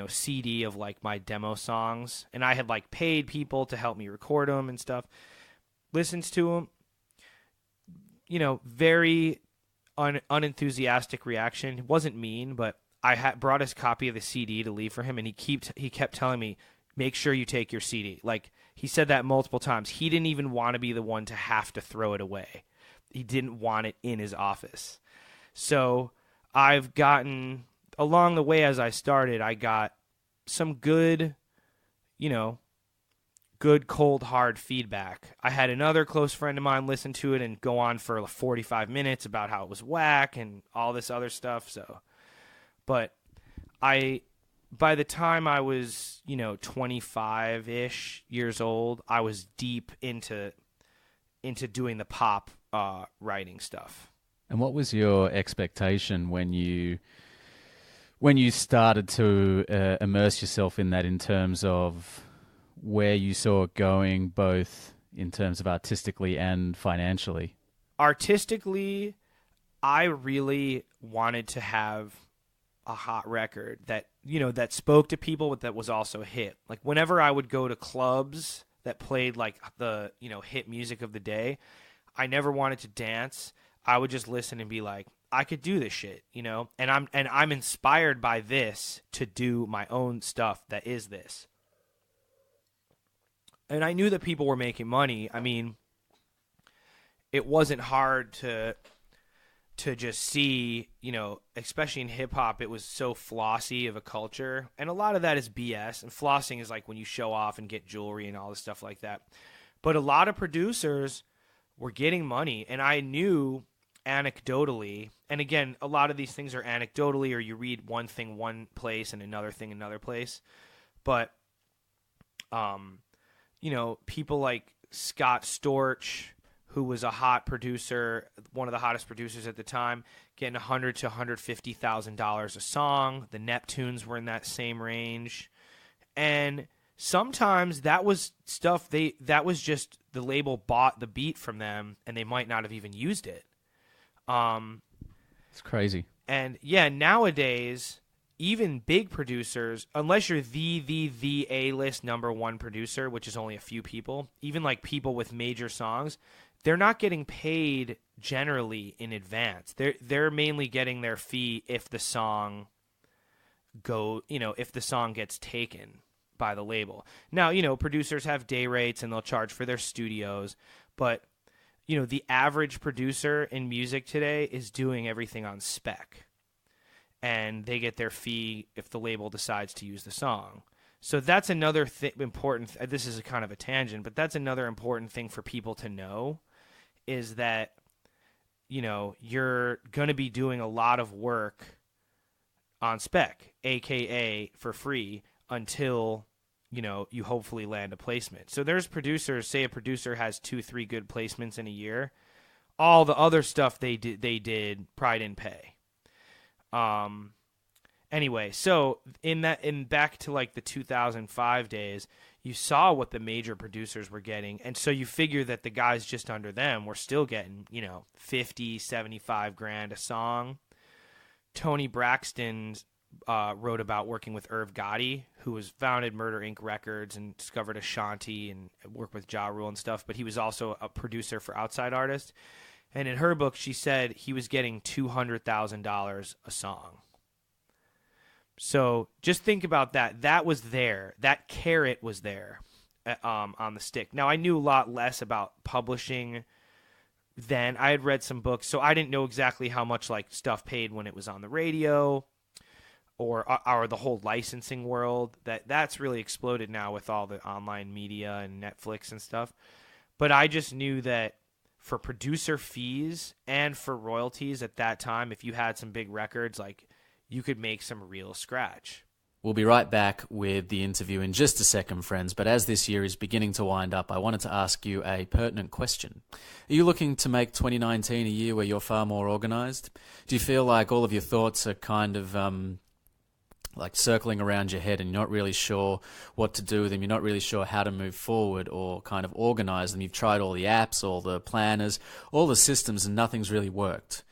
CD of like my demo songs, and I had like paid people to help me record them and stuff. Listens to them, very unenthusiastic reaction. It wasn't mean, but I had brought his copy of the CD to leave for him, and he kept telling me, make sure you take your CD. Like, he said that multiple times. He didn't even want to be the one to have to throw it away. He didn't want it in his office. So I've gotten, along the way as I started, I got some good, good cold hard feedback. I had another close friend of mine listen to it and go on for 45 minutes about how it was whack and all this other stuff. But by the time I was, 25-ish years old, I was deep into doing the pop writing stuff. And what was your expectation when you started to immerse yourself in that, in terms of where you saw it going, both in terms of artistically and financially? Artistically, I really wanted to have a hot record that, that spoke to people, but that was also a hit. Like, whenever I would go to clubs that played like the, hit music of the day, I never wanted to dance. I would just listen and be like, I could do this shit, and I'm inspired by this to do my own stuff that is this. And I knew that people were making money. I mean, it wasn't hard to just see, especially in hip hop, it was so flossy of a culture. And a lot of that is BS. And flossing is like when you show off and get jewelry and all this stuff like that. But a lot of producers were getting money. And I knew anecdotally, and again, a lot of these things are anecdotally, or you read one thing one place and another thing another place. But, people like Scott Storch, who was a hot producer, one of the hottest producers at the time, getting $100,000 to $150,000 a song. The Neptunes were in that same range. And sometimes that was stuff that was just the label bought the beat from them, and they might not have even used it. It's crazy. And yeah, nowadays, even big producers, unless you're the A-list number one producer, which is only a few people, even like people with major songs, they're not getting paid generally in advance. They're mainly getting their fee if the song if the song gets taken by the label. Now, producers have day rates and they'll charge for their studios, but the average producer in music today is doing everything on spec. And they get their fee if the label decides to use the song. So that's another important. This is a kind of a tangent, but that's another important thing for people to know, is that you're going to be doing a lot of work on spec, aka for free, until you hopefully land a placement. So there's producers. Say a producer has 2-3 good placements in a year. All the other stuff they did probably didn't pay. Anyway, so in back to like the 2005 days, you saw what the major producers were getting. And so you figure that the guys just under them were still getting, 50, 75 grand a song. Tony Braxton wrote about working with Irv Gotti, who was founded Murder Inc. Records and discovered Ashanti and worked with Ja Rule and stuff. But he was also a producer for outside artists. And in her book, she said he was getting $200,000 a song. So just think about that. That was there. That carrot was there on the stick. Now, I knew a lot less about publishing then. I had read some books, so I didn't know exactly how much like stuff paid when it was on the radio or the whole licensing world. That's really exploded now with all the online media and Netflix and stuff. But I just knew that for producer fees and for royalties at that time, if you had some big records, like, you could make some real scratch. We'll be right back with the interview in just a second, friends, but as this year is beginning to wind up, I wanted to ask you a pertinent question. Are you looking to make 2019 a year where you're far more organised? Do you feel like all of your thoughts are kind of like circling around your head and you're not really sure what to do with them, you're not really sure how to move forward or kind of organise them? You've tried all the apps, all the planners, all the systems, and nothing's really worked.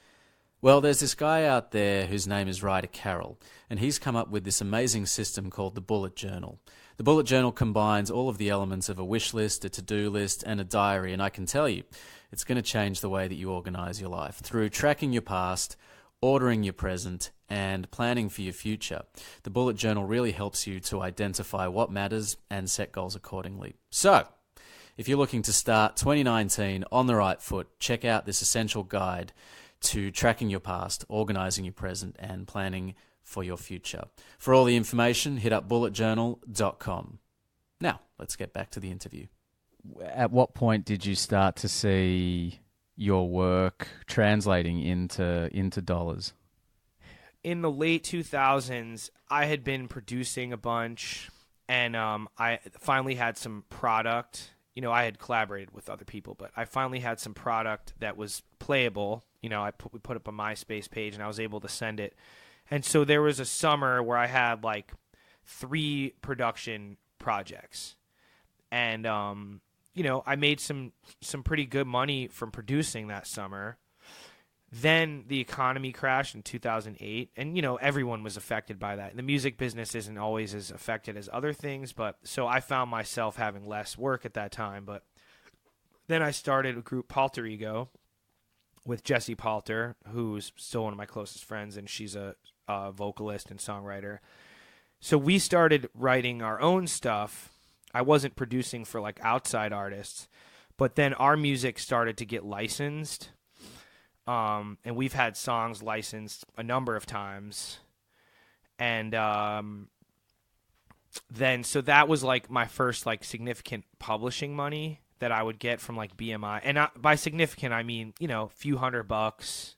Well, there's this guy out there whose name is Ryder Carroll, and he's come up with this amazing system called the Bullet Journal. The Bullet Journal combines all of the elements of a wish list, a to-do list, and a diary, and I can tell you, it's going to change the way that you organise your life through tracking your past, ordering your present, and planning for your future. The Bullet Journal really helps you to identify what matters and set goals accordingly. So, if you're looking to start 2019 on the right foot, check out this essential guide to tracking your past, organising your present, and planning for your future. For all the information, hit up bulletjournal.com. Now, let's get back to the interview. At what point did you start to see your work translating into dollars? In the late 2000s, I had been producing a bunch, and I finally had some product. You know, I had collaborated with other people, but I finally had some product that was playable. You know, we put up a MySpace page, and I was able to send it. And so there was a summer where I had like 3 production projects, and you know, I made some pretty good money from producing that summer. Then the economy crashed in 2008, and you know, everyone was affected by that. The music business isn't always as affected as other things, but so I found myself having less work at that time. But then I started a group, Palter Ego, with Jessie Palter, who's still one of my closest friends, and she's a vocalist and songwriter. So we started writing our own stuff. I wasn't producing for like outside artists, but then our music started to get licensed. And we've had songs licensed a number of times. And then, so that was like my first like significant publishing money that I would get from like BMI. And by significant, I mean, you know, a few $100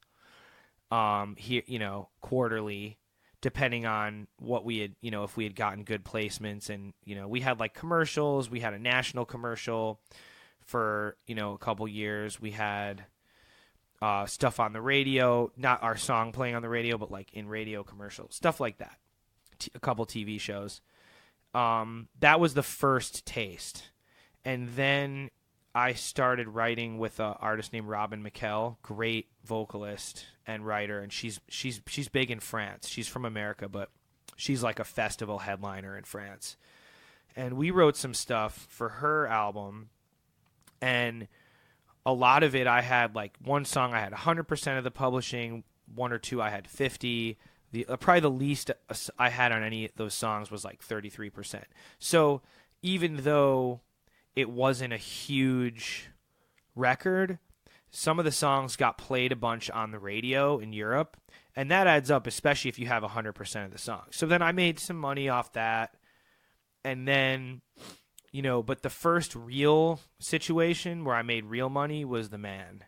here, you know, quarterly, depending on what we had, you know, if we had gotten good placements. And, you know, we had like commercials. We had a national commercial for, you know, a couple years. We had stuff on the radio, not our song playing on the radio, but like in radio commercials, stuff like that. A couple TV shows. That was the first taste. And then I started writing with an artist named Robin McKell, great vocalist and writer, and she's big in France. She's from America, but she's like a festival headliner in France. And we wrote some stuff for her album, and a lot of it I had like one song I had 100% of the publishing, one or two I had 50. Probably the least I had on any of those songs was like 33%. So even though it wasn't a huge record, some of the songs got played a bunch on the radio in Europe, and that adds up, especially if you have 100% of the songs. So then I made some money off that, and then, you know, but the first real situation where I made real money was The Man.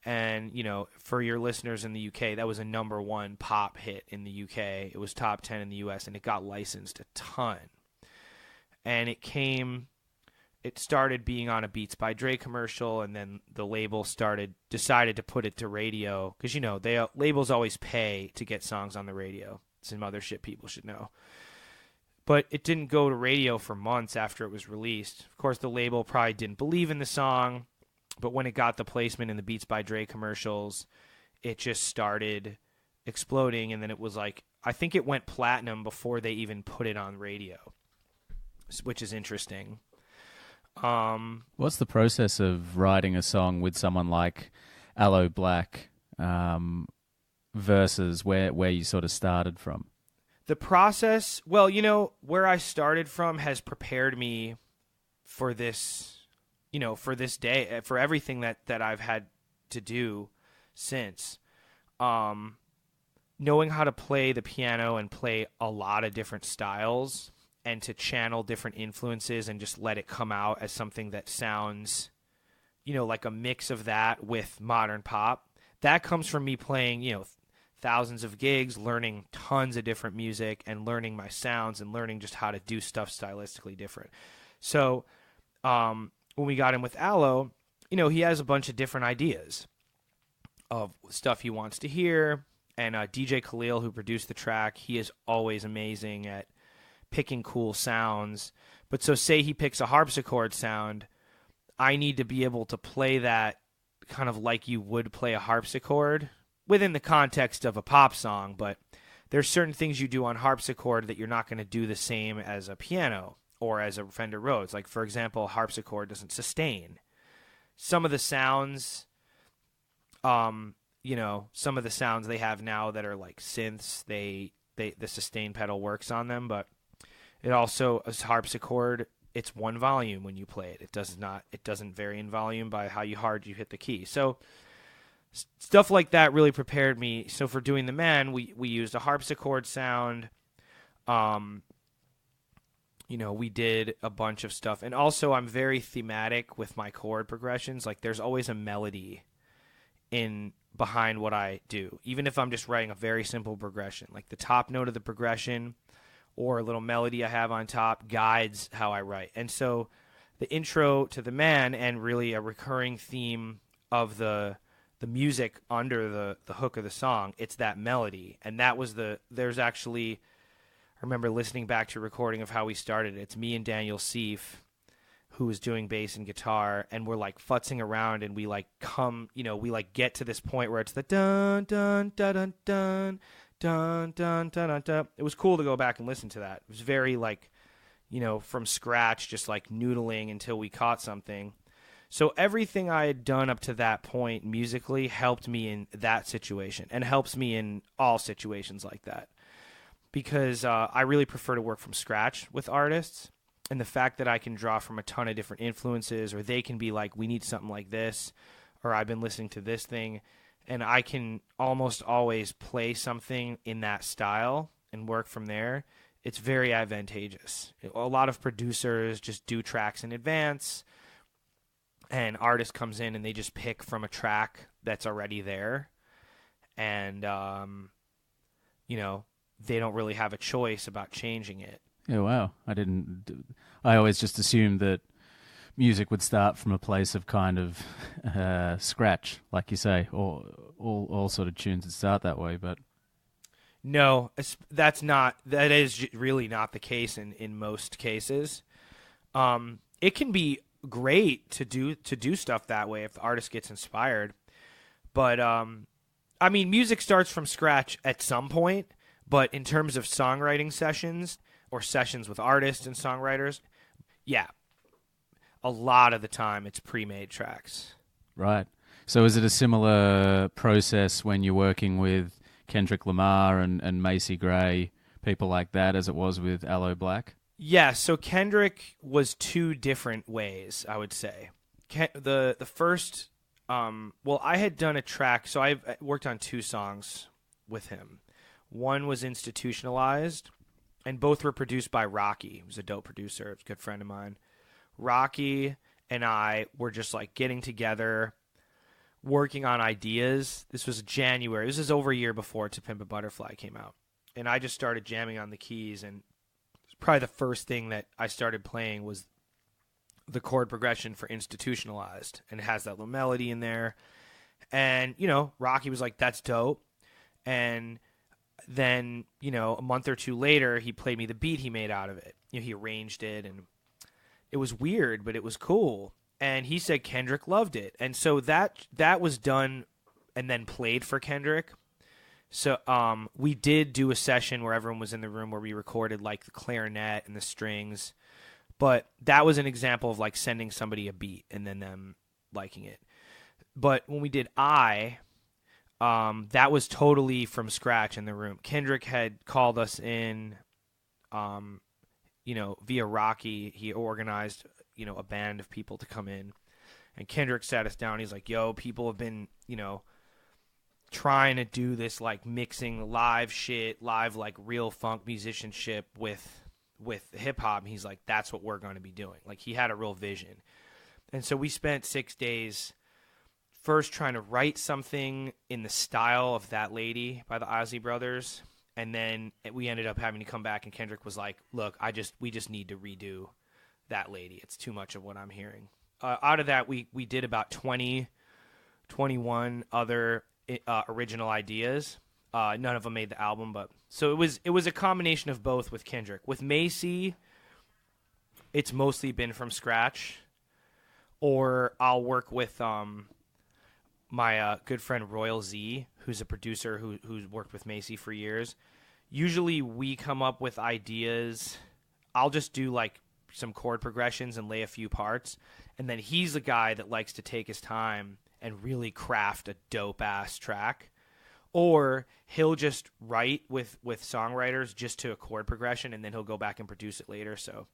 And, you know, for your listeners in the UK, that was a #1 pop hit in the UK. It was top 10 in the US, and it got licensed a ton. And it started being on a Beats by Dre commercial, and then the label decided to put it to radio, because, you know, labels always pay to get songs on the radio. Some other shit people should know. But it didn't go to radio for months after it was released. Of course, the label probably didn't believe in the song, but when it got the placement in the Beats by Dre commercials, it just started exploding, and then it was like, I think it went platinum before they even put it on radio, which is interesting. What's the process of writing a song with someone like Aloe Blacc versus where you sort of started from? The process, well, you know, where I started from has prepared me for this, you know, for this day, for everything that I've had to do since. Knowing how to play the piano and play a lot of different styles, and to channel different influences and just let it come out as something that sounds, you know, like a mix of that with modern pop. That comes from me playing, you know, thousands of gigs, learning tons of different music and learning my sounds and learning just how to do stuff stylistically different. So when we got in with Aloe, you know, he has a bunch of different ideas of stuff he wants to hear. And DJ Khalil, who produced the track, he is always amazing at picking cool sounds. But so say he picks a harpsichord sound, I need to be able to play that kind of like you would play a harpsichord within the context of a pop song. But there's certain things you do on harpsichord that you're not going to do the same as a piano or as a Fender Rhodes. Like, for example, harpsichord doesn't sustain. Some of the sounds, you know, some of the sounds they have now that are like synths, the sustain pedal works on them, but it also, as harpsichord, it's one volume when you play it. It doesn't vary in volume by how hard you hit the key. So stuff like that really prepared me. So for doing The Man, we used a harpsichord sound. You know, we did a bunch of stuff. And also I'm very thematic with my chord progressions. Like there's always a melody behind what I do, even if I'm just writing a very simple progression. Like the top note of the progression or a little melody I have on top guides how I write. And so the intro to The Man, and really a recurring theme of the music under the hook of the song, it's that melody. And that was there's actually, I remember listening back to a recording of how we started. It's me and Daniel Seif, who was doing bass and guitar, and we're like futzing around, and we like get to this point where it's the dun dun dun dun dun dun dun dun dun dun. It was cool to go back and listen to that. It was very like, you know, from scratch, just like noodling until we caught something. So everything I had done up to that point musically helped me in that situation, and helps me in all situations like that, because I really prefer to work from scratch with artists. And the fact that I can draw from a ton of different influences, or they can be like, we need something like this, or I've been listening to this thing, and I can almost always play something in that style and work from there. It's very advantageous. A lot of producers just do tracks in advance, and artist comes in and they just pick from a track that's already there. And, you know, they don't really have a choice about changing it. Yeah, wow. I always just assumed that music would start from a place of kind of scratch, like you say, or all sort of tunes would start that way, but... No, that is really not the case in most cases. It can be great to do stuff that way if the artist gets inspired, but I mean, music starts from scratch at some point, but in terms of songwriting sessions or sessions with artists and songwriters, yeah, a lot of the time it's pre-made tracks. Right. So is it a similar process when you're working with Kendrick Lamar and Macy Gray, people like that, as it was with Aloe Blacc? Yeah, so Kendrick was two different ways, I would say. The first, I had done a track, so I worked on two songs with him. One was Institutionalized, and both were produced by Rocky, who's a dope producer, a good friend of mine. Rocky and I were just like getting together, working on ideas. This was January. This is over a year before To Pimp a Butterfly came out. And I just started jamming on the keys, and probably the first thing that I started playing was the chord progression for Institutionalized, and it has that little melody in there. And, you know, Rocky was like, that's dope. And then, you know, a month or two later, he played me the beat he made out of it. You know, he arranged it, and it was weird, but it was cool. And he said Kendrick loved it. And so that was done and then played for Kendrick. So we did do a session where everyone was in the room where we recorded like the clarinet and the strings. But that was an example of like sending somebody a beat and then them liking it. But when we did that was totally from scratch in the room. Kendrick had called us in, you know, via Rocky. He organized, you know, a band of people to come in. And Kendrick sat us down. He's like, yo, people have been, you know, trying to do this like mixing live shit, live like real funk musicianship with hip hop. He's like, that's what we're going to be doing. Like, he had a real vision. And so we spent 6 days first trying to write something in the style of That Lady by the Ozzy Brothers. And then we ended up having to come back, and Kendrick was like, look, we just need to redo That Lady. It's too much of what I'm hearing. Out of that, we did about 21 other original ideas. None of them made the album, but so it was a combination of both with Kendrick. With Macy, it's mostly been from scratch, or I'll work with my good friend Royal Z, who's a producer who's worked with Macy for years. Usually we come up with ideas. I'll just do like some chord progressions and lay a few parts, and then he's the guy that likes to take his time and really craft a dope-ass track. Or he'll just write with songwriters just to a chord progression, and then he'll go back and produce it later. So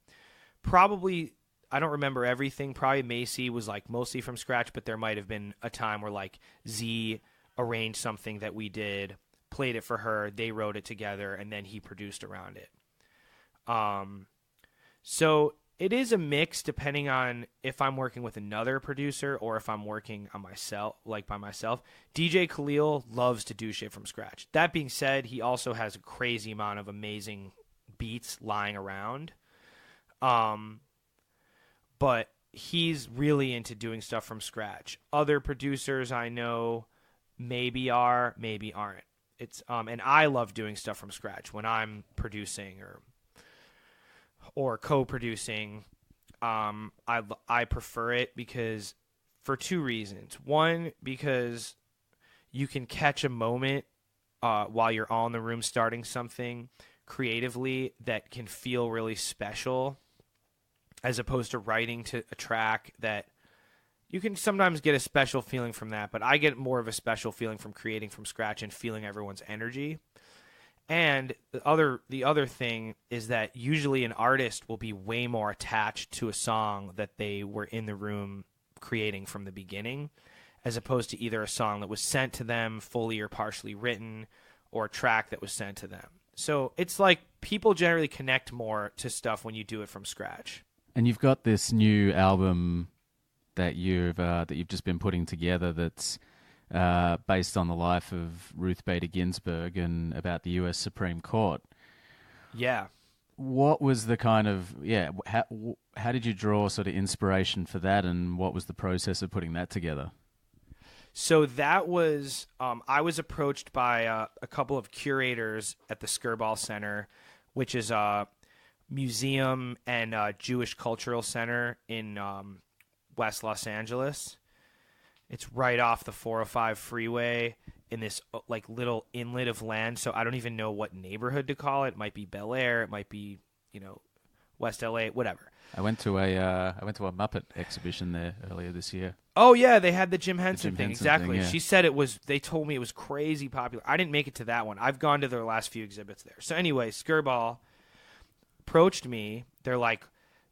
probably, I don't remember everything. Probably Macy was like mostly from scratch, but there might have been a time where like Z arranged something that we did, played it for her, they wrote it together, and then he produced around it. So it is a mix depending on if I'm working with another producer or if I'm working on myself, like by myself. DJ Khalil loves to do shit from scratch. That being said, he also has a crazy amount of amazing beats lying around. But he's really into doing stuff from scratch. Other producers I know maybe are, maybe aren't. It's and I love doing stuff from scratch when I'm producing or co-producing. I prefer it because for two reasons. One, because you can catch a moment while you're all in the room starting something creatively that can feel really special, as opposed to writing to a track that you can sometimes get a special feeling from that, but I get more of a special feeling from creating from scratch and feeling everyone's energy. And the other thing is that usually an artist will be way more attached to a song that they were in the room creating from the beginning, as opposed to either a song that was sent to them fully or partially written, or a track that was sent to them. So it's like people generally connect more to stuff when you do it from scratch. And you've got this new album that you've just been putting together that's based on the life of Ruth Bader Ginsburg and about the U.S. Supreme Court. Yeah. What was the kind of how did you draw sort of inspiration for that, and what was the process of putting that together? So that was I was approached by a couple of curators at the Skirball Center, which is a museum and Jewish cultural center in West Los Angeles. It's right off the 405 freeway in this like little inlet of land. So I don't even know what neighborhood to call it. It might be Bel Air. It might be, West LA, whatever. I went to a Muppet exhibition there earlier this year. Oh yeah, they had the Jim Henson thing. Henson Exactly. thing, yeah. She said they told me it was crazy popular. I didn't make it to that one. I've gone to their last few exhibits there. So anyway, Skirball approached me. They're like,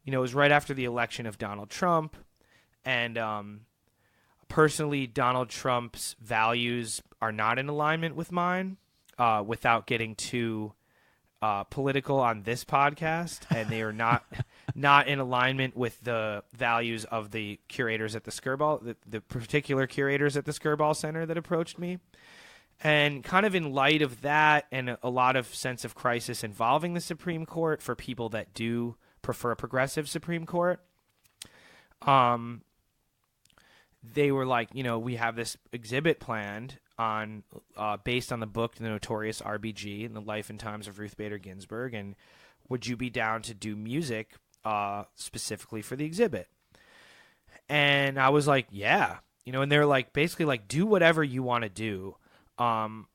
it was right after the election of Donald Trump. And personally, Donald Trump's values are not in alignment with mine, without getting too political on this podcast. And they are not in alignment with the values of the curators at the Skirball, the particular curators at the Skirball Center that approached me. And kind of in light of that and a lot of sense of crisis involving the Supreme Court for people that do prefer a progressive Supreme Court, they were like, we have this exhibit planned on based on the book The Notorious R.B.G. and the life and times of Ruth Bader Ginsburg, and would you be down to do music specifically for the exhibit? And I was like, yeah, and they're like, basically like, do whatever you want to do, more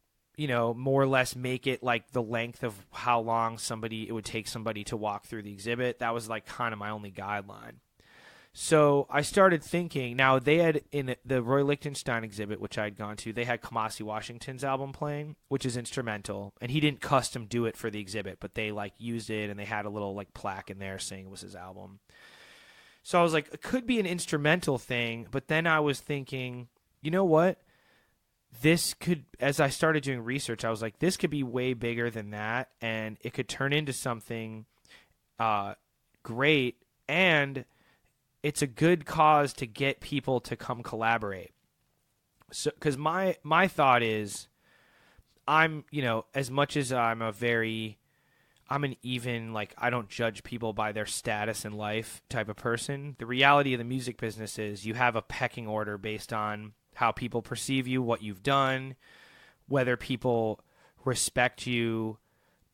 or less make it like the length of how long it would take somebody to walk through the exhibit. That was like kind of my only guideline. So I started thinking, now they had in the Roy Lichtenstein exhibit, which I had gone to, they had Kamasi Washington's album playing, which is instrumental, and he didn't custom do it for the exhibit, but they like used it and they had a little like plaque in there saying it was his album. So I was like, it could be an instrumental thing, but then I was thinking, you know what? This could, as I started doing research, I was like, this could be way bigger than that, and it could turn into something great, and it's a good cause to get people to come collaborate. So, because my thought is, I'm, as much as I'm an even, like, I don't judge people by their status in life type of person. The reality of the music business is you have a pecking order based on how people perceive you, what you've done, whether people respect you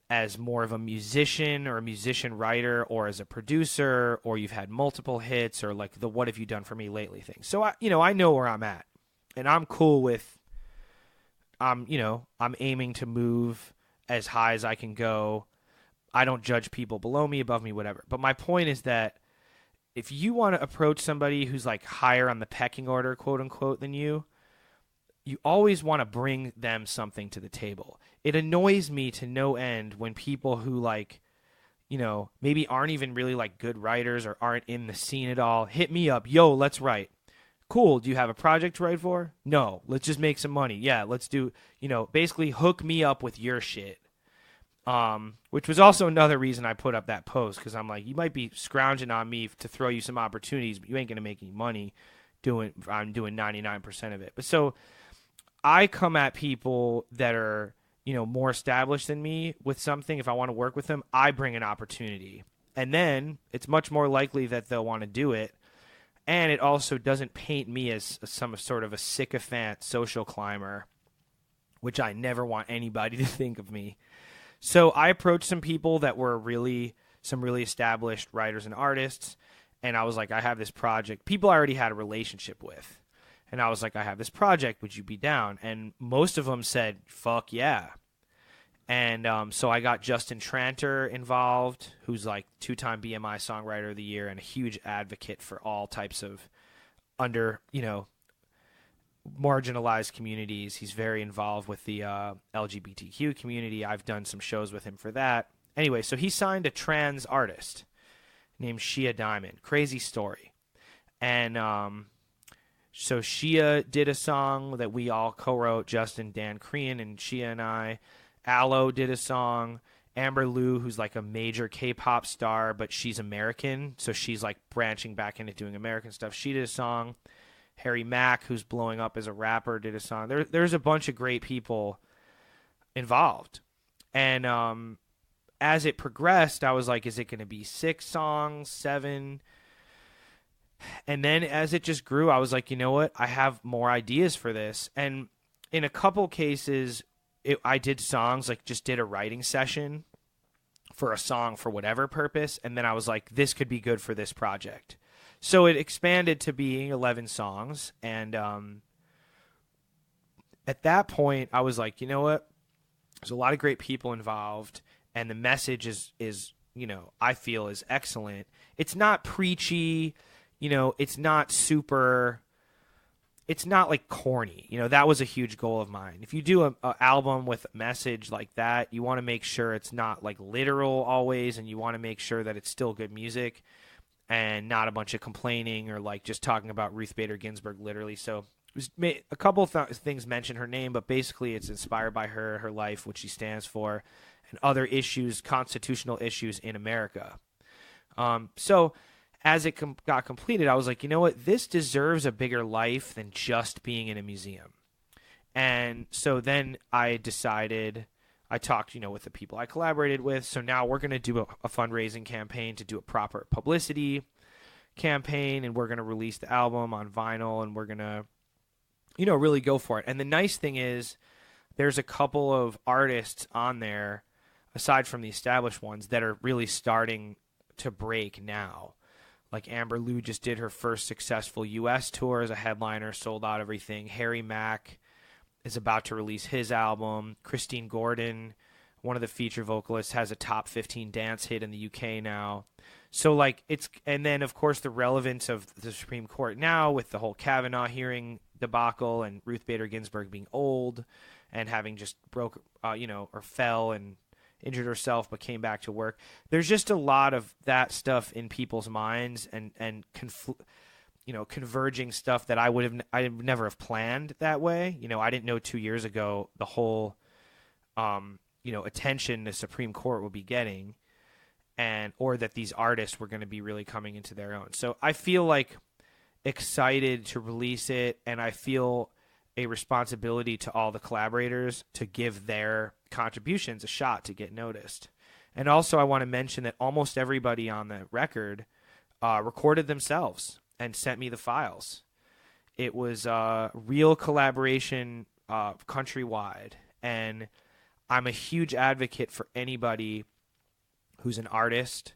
as more of a musician or a musician writer or as a producer, or you've had multiple hits, or like the what have you done for me lately thing. So I know where I'm at, and I'm cool with, I'm aiming to move as high as I can go. I don't judge people below me, above me, whatever. But my point is that if you want to approach somebody who's like higher on the pecking order, quote unquote, than you always want to bring them something to the table. It annoys me to no end when people who like, maybe aren't even really like good writers or aren't in the scene at all hit me up. Yo, let's write. Cool. Do you have a project to write for? No. Let's just make some money. Yeah, let's do, basically hook me up with your shit. Which was also another reason I put up that post, because I'm like, you might be scrounging on me to throw you some opportunities, but you ain't going to make any money I'm doing 99% of it. But so I come at people that are, more established than me with something. If I want to work with them, I bring an opportunity, and then it's much more likely that they'll want to do it. And it also doesn't paint me as some sort of a sycophant social climber, which I never want anybody to think of me. So I approached some people that were some really established writers and artists, and I was like, I have this project. People I already had a relationship with. And I was like, I have this project. Would you be down? And most of them said, fuck yeah. And so I got Justin Tranter involved, who's like 2-time BMI Songwriter of the Year and a huge advocate for all types of marginalized communities. He's very involved with the LGBTQ community. I've done some shows with him for that. Anyway, so he signed a trans artist named Shia Diamond. Crazy story. And so Shia did a song that we all co-wrote, Justin, Dan Crean, and Shia and I. Aloe did a song. Amber Liu, who's like a major K-pop star, but she's American, so she's like branching back into doing American stuff. She did a song. Harry Mack, who's blowing up as a rapper, did a song. There's a bunch of great people involved. And as it progressed, I was like, is it going to be 6 songs, 7? And then as it just grew, I was like, you know what? I have more ideas for this. And in a couple cases, I did songs, like just did a writing session for a song for whatever purpose. And then I was like, this could be good for this project. So it expanded to being 11 songs. And at that point, I was like, you know what? There's a lot of great people involved. And the message is I feel is excellent. It's not preachy. It's not super, it's not like corny. That was a huge goal of mine. If you do an album with a message like that, you want to make sure it's not like literal always, and you want to make sure that it's still good music and not a bunch of complaining or like just talking about Ruth Bader Ginsburg literally. So it was a couple of things mention her name, but basically it's inspired by her life, what she stands for, and other issues, constitutional issues in America. So as it got completed, I was like, you know what? This deserves a bigger life than just being in a museum. And so then I decided, I talked, with the people I collaborated with. So now we're going to do a fundraising campaign to do a proper publicity campaign. And we're going to release the album on vinyl, and we're going to, really go for it. And the nice thing is there's a couple of artists on there, aside from the established ones, that are really starting to break now. Like Amber Liu just did her first successful U.S. tour as a headliner, sold out everything. Harry Mack is about to release his album. Christine Gordon, one of the feature vocalists, has a top 15 dance hit in the UK now. So like and then of course the relevance of the Supreme Court now with the whole Kavanaugh hearing debacle and Ruth Bader Ginsburg being old and having just broke, or fell and injured herself but came back to work. There's just a lot of that stuff in people's minds and converging stuff that I would never have planned that way. I didn't know 2 years ago the whole attention the Supreme Court would be getting, or that these artists were going to be really coming into their own. So I feel like excited to release it, and I feel a responsibility to all the collaborators to give their contributions a shot to get noticed. And also I want to mention that almost everybody on the record recorded themselves and sent me the files. It was real collaboration countrywide, and I'm a huge advocate for anybody who's an artist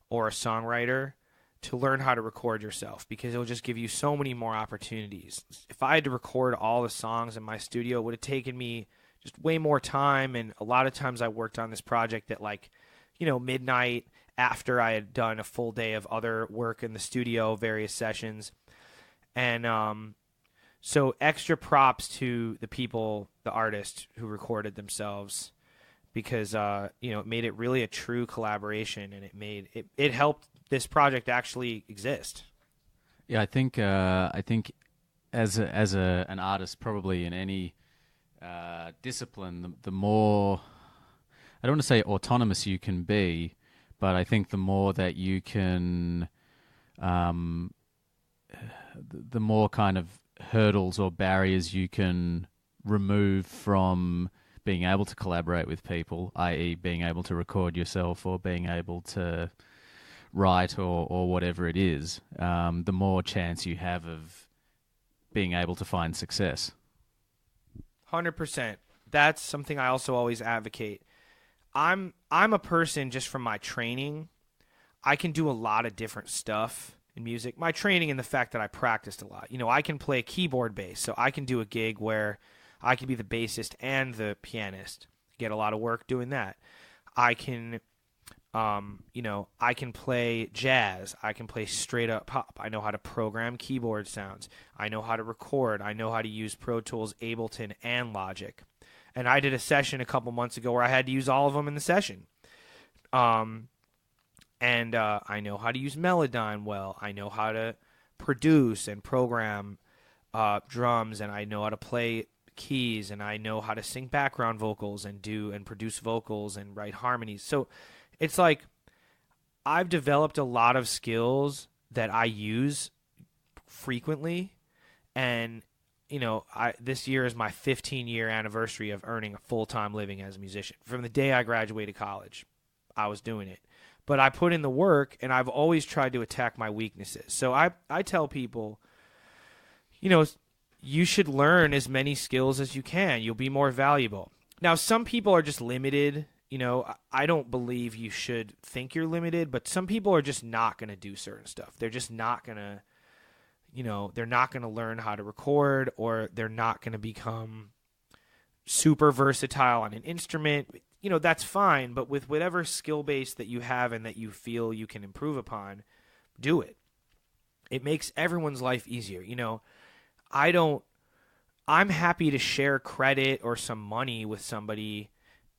or a songwriter to learn how to record yourself, because it'll just give you so many more opportunities. If I had to record all the songs in my studio, it would have taken me just way more time, and a lot of times I worked on this project at midnight after I had done a full day of other work in the studio, various sessions. And so extra props to the people, the artists who recorded themselves, because it made it really a true collaboration, and it helped this project actually exist. Yeah, I think as an artist, probably in any discipline, the more, I don't want to say autonomous you can be, but I think the more that you can, the more kind of hurdles or barriers you can remove from being able to collaborate with people, i.e. being able to record yourself or being able to write or whatever it is, the more chance you have of being able to find success. 100%. That's something I also always advocate. I'm a person, just from my training, I can do a lot of different stuff in music. My training and the fact that I practiced a lot. I can play keyboard bass, so I can do a gig where I can be the bassist and the pianist. Get a lot of work doing that. I can I can play jazz. I can play straight up pop. I know how to program keyboard sounds. I know how to record. I know how to use Pro Tools, Ableton, and Logic. And I did a session a couple months ago where I had to use all of them in the session. I know how to use Melodyne well. I know how to produce and program drums, and I know how to play keys, and I know how to sing background vocals and produce vocals and write harmonies. So it's like I've developed a lot of skills that I use frequently, and this year is my 15-year anniversary of earning a full-time living as a musician. From the day I graduated college, I was doing it. But I put in the work, and I've always tried to attack my weaknesses. So I tell people, you should learn as many skills as you can. You'll be more valuable. Now, some people are just limited. I don't believe you should think you're limited, but some people are just not going to do certain stuff. They're just not going to, they're not going to learn how to record, or they're not going to become super versatile on an instrument. That's fine, but with whatever skill base that you have and that you feel you can improve upon, do it. It makes everyone's life easier. I'm happy to share credit or some money with somebody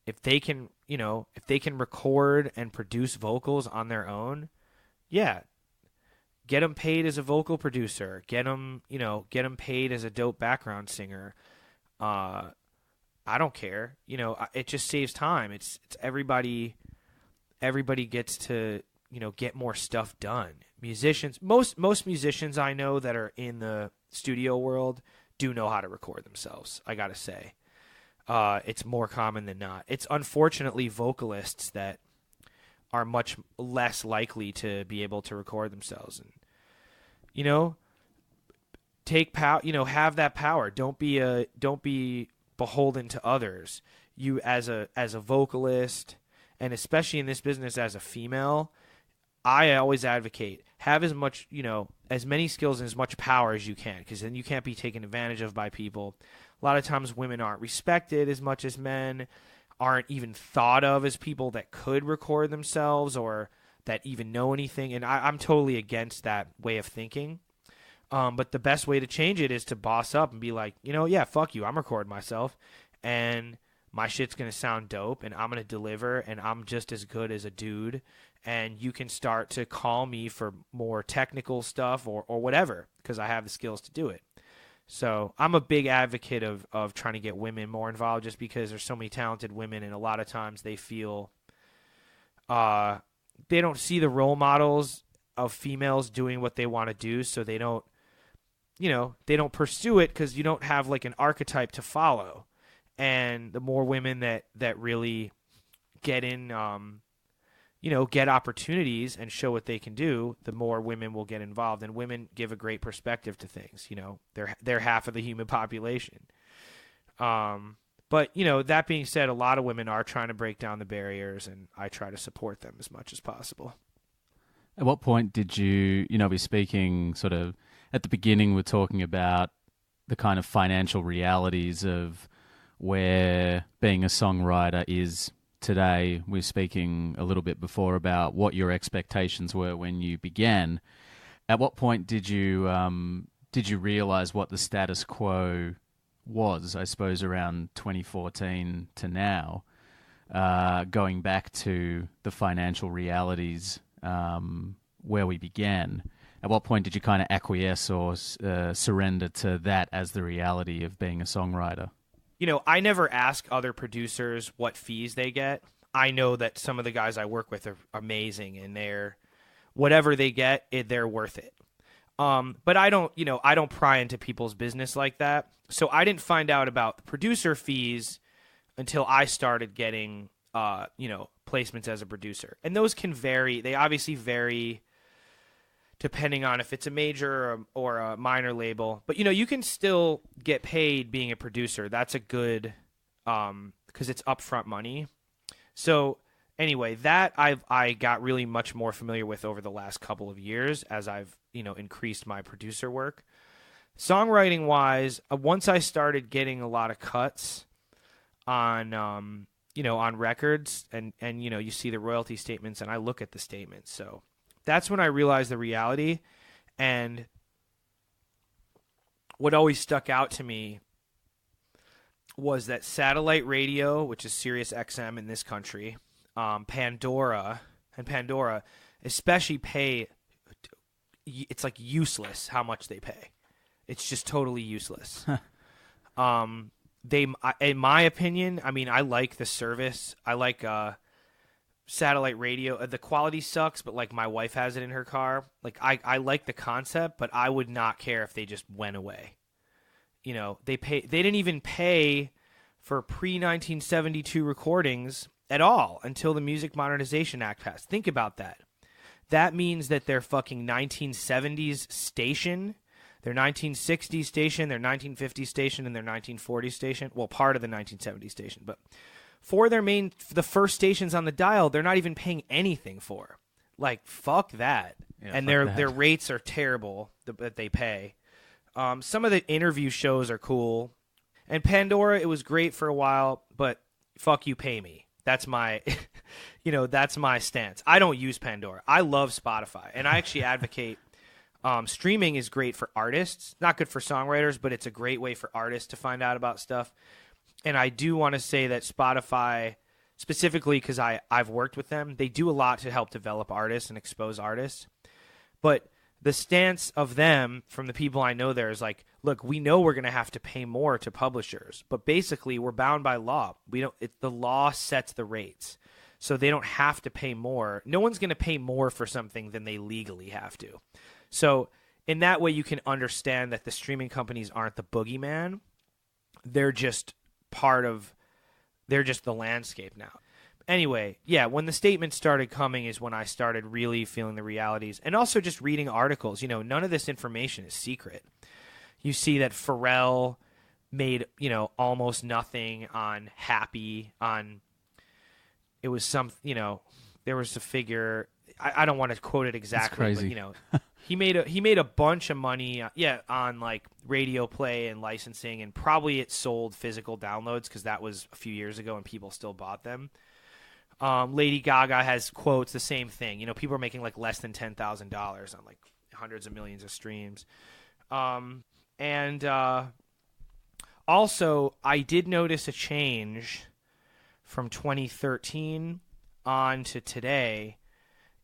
if they can, if they can record and produce vocals on their own. Yeah. Get them paid as a vocal producer. Get them paid as a dope background singer. I don't care. It just saves time. It's everybody gets to, get more stuff done. Musicians, most musicians I know that are in the studio world do know how to record themselves, I gotta say. It's more common than not. It's unfortunately vocalists that are much less likely to be able to record themselves. And, take power, have that power. Don't be beholden to others. You as a vocalist, and especially in this business as a female, I always advocate have as much, as many skills and as much power as you can, because then you can't be taken advantage of by people. A lot of times women aren't respected as much as men, aren't even thought of as people that could record themselves or that even know anything. And I'm totally against that way of thinking. But the best way to change it is to boss up and be like, yeah, fuck you. I'm recording myself, and my shit's going to sound dope, and I'm going to deliver, and I'm just as good as a dude. And you can start to call me for more technical stuff or whatever, because I have the skills to do it. So I'm a big advocate of trying to get women more involved, just because there's so many talented women, and a lot of times they feel they don't see the role models of females doing what they want to do, so they don't they don't pursue it because you don't have like an archetype to follow. And the more women that really get in, get opportunities and show what they can do, the more women will get involved. And women give a great perspective to things. They're half of the human population. But that being said, a lot of women are trying to break down the barriers, and I try to support them as much as possible. At what point did you, be speaking sort of at the beginning, we're talking about the kind of financial realities of where being a songwriter is today. We're speaking a little bit before about what your expectations were when you began. At what point did you realize what the status quo was, I suppose, around 2014 to now, going back to the financial realities where we began? At what point did you kind of acquiesce or surrender to that as the reality of being a songwriter? I never ask other producers what fees they get. I know that some of the guys I work with are amazing, and whatever they get, they're worth it. But I don't pry into people's business like that. So I didn't find out about the producer fees until I started getting, placements as a producer. And those can vary. They obviously vary depending on if it's a major or a minor label. But, you can still get paid being a producer. That's a good, because it's upfront money. So anyway, that I got really much more familiar with over the last couple of years as I've, increased my producer work. Songwriting wise, once I started getting a lot of cuts on, on records and, you see the royalty statements, and I look at the statements. So that's when I realized the reality. And what always stuck out to me was that satellite radio, which is Sirius XM in this country, Pandora especially pay, it's like useless how much they pay. It's just totally useless. In my opinion, I like the service. I like satellite radio. The quality sucks, but like my wife has it in her car. Like I like the concept, but I would not care if they just went away. They didn't even pay for pre-1972 recordings at all until the Music Modernization Act passed. Think about that. That means that their fucking 1970s station, their 1960s station, their 1950s station, and their 1940s station, well, part of the 1970s station, but for the first stations on the dial, they're not even paying anything for. Like, fuck that. Yeah, and their rates are terrible that they pay. Some of the interview shows are cool. And Pandora, it was great for a while, but fuck you, pay me. That's my, that's my stance. I don't use Pandora. I love Spotify, and I actually advocate streaming is great for artists. Not good for songwriters, but it's a great way for artists to find out about stuff. And I do want to say that Spotify, specifically because I've worked with them, they do a lot to help develop artists and expose artists. But the stance of them, from the people I know there, is like, look, we know we're going to have to pay more to publishers, but basically we're bound by law. The law sets the rates, so they don't have to pay more. No one's going to pay more for something than they legally have to. So in that way, you can understand that the streaming companies aren't the boogeyman. They're just they're just the landscape now. Anyway, yeah, when the statements started coming is when I started really feeling the realities, and also just reading articles. None of this information is secret. You see that Pharrell made, almost nothing on Happy. It was some, there was a figure. I don't want to quote it exactly, crazy. But he made a bunch of money, on like radio play and licensing, and probably it sold physical downloads because that was a few years ago and people still bought them. Lady Gaga has quotes, the same thing. People are making like less than $10,000 on like hundreds of millions of streams. And also, I did notice a change from 2013 on to today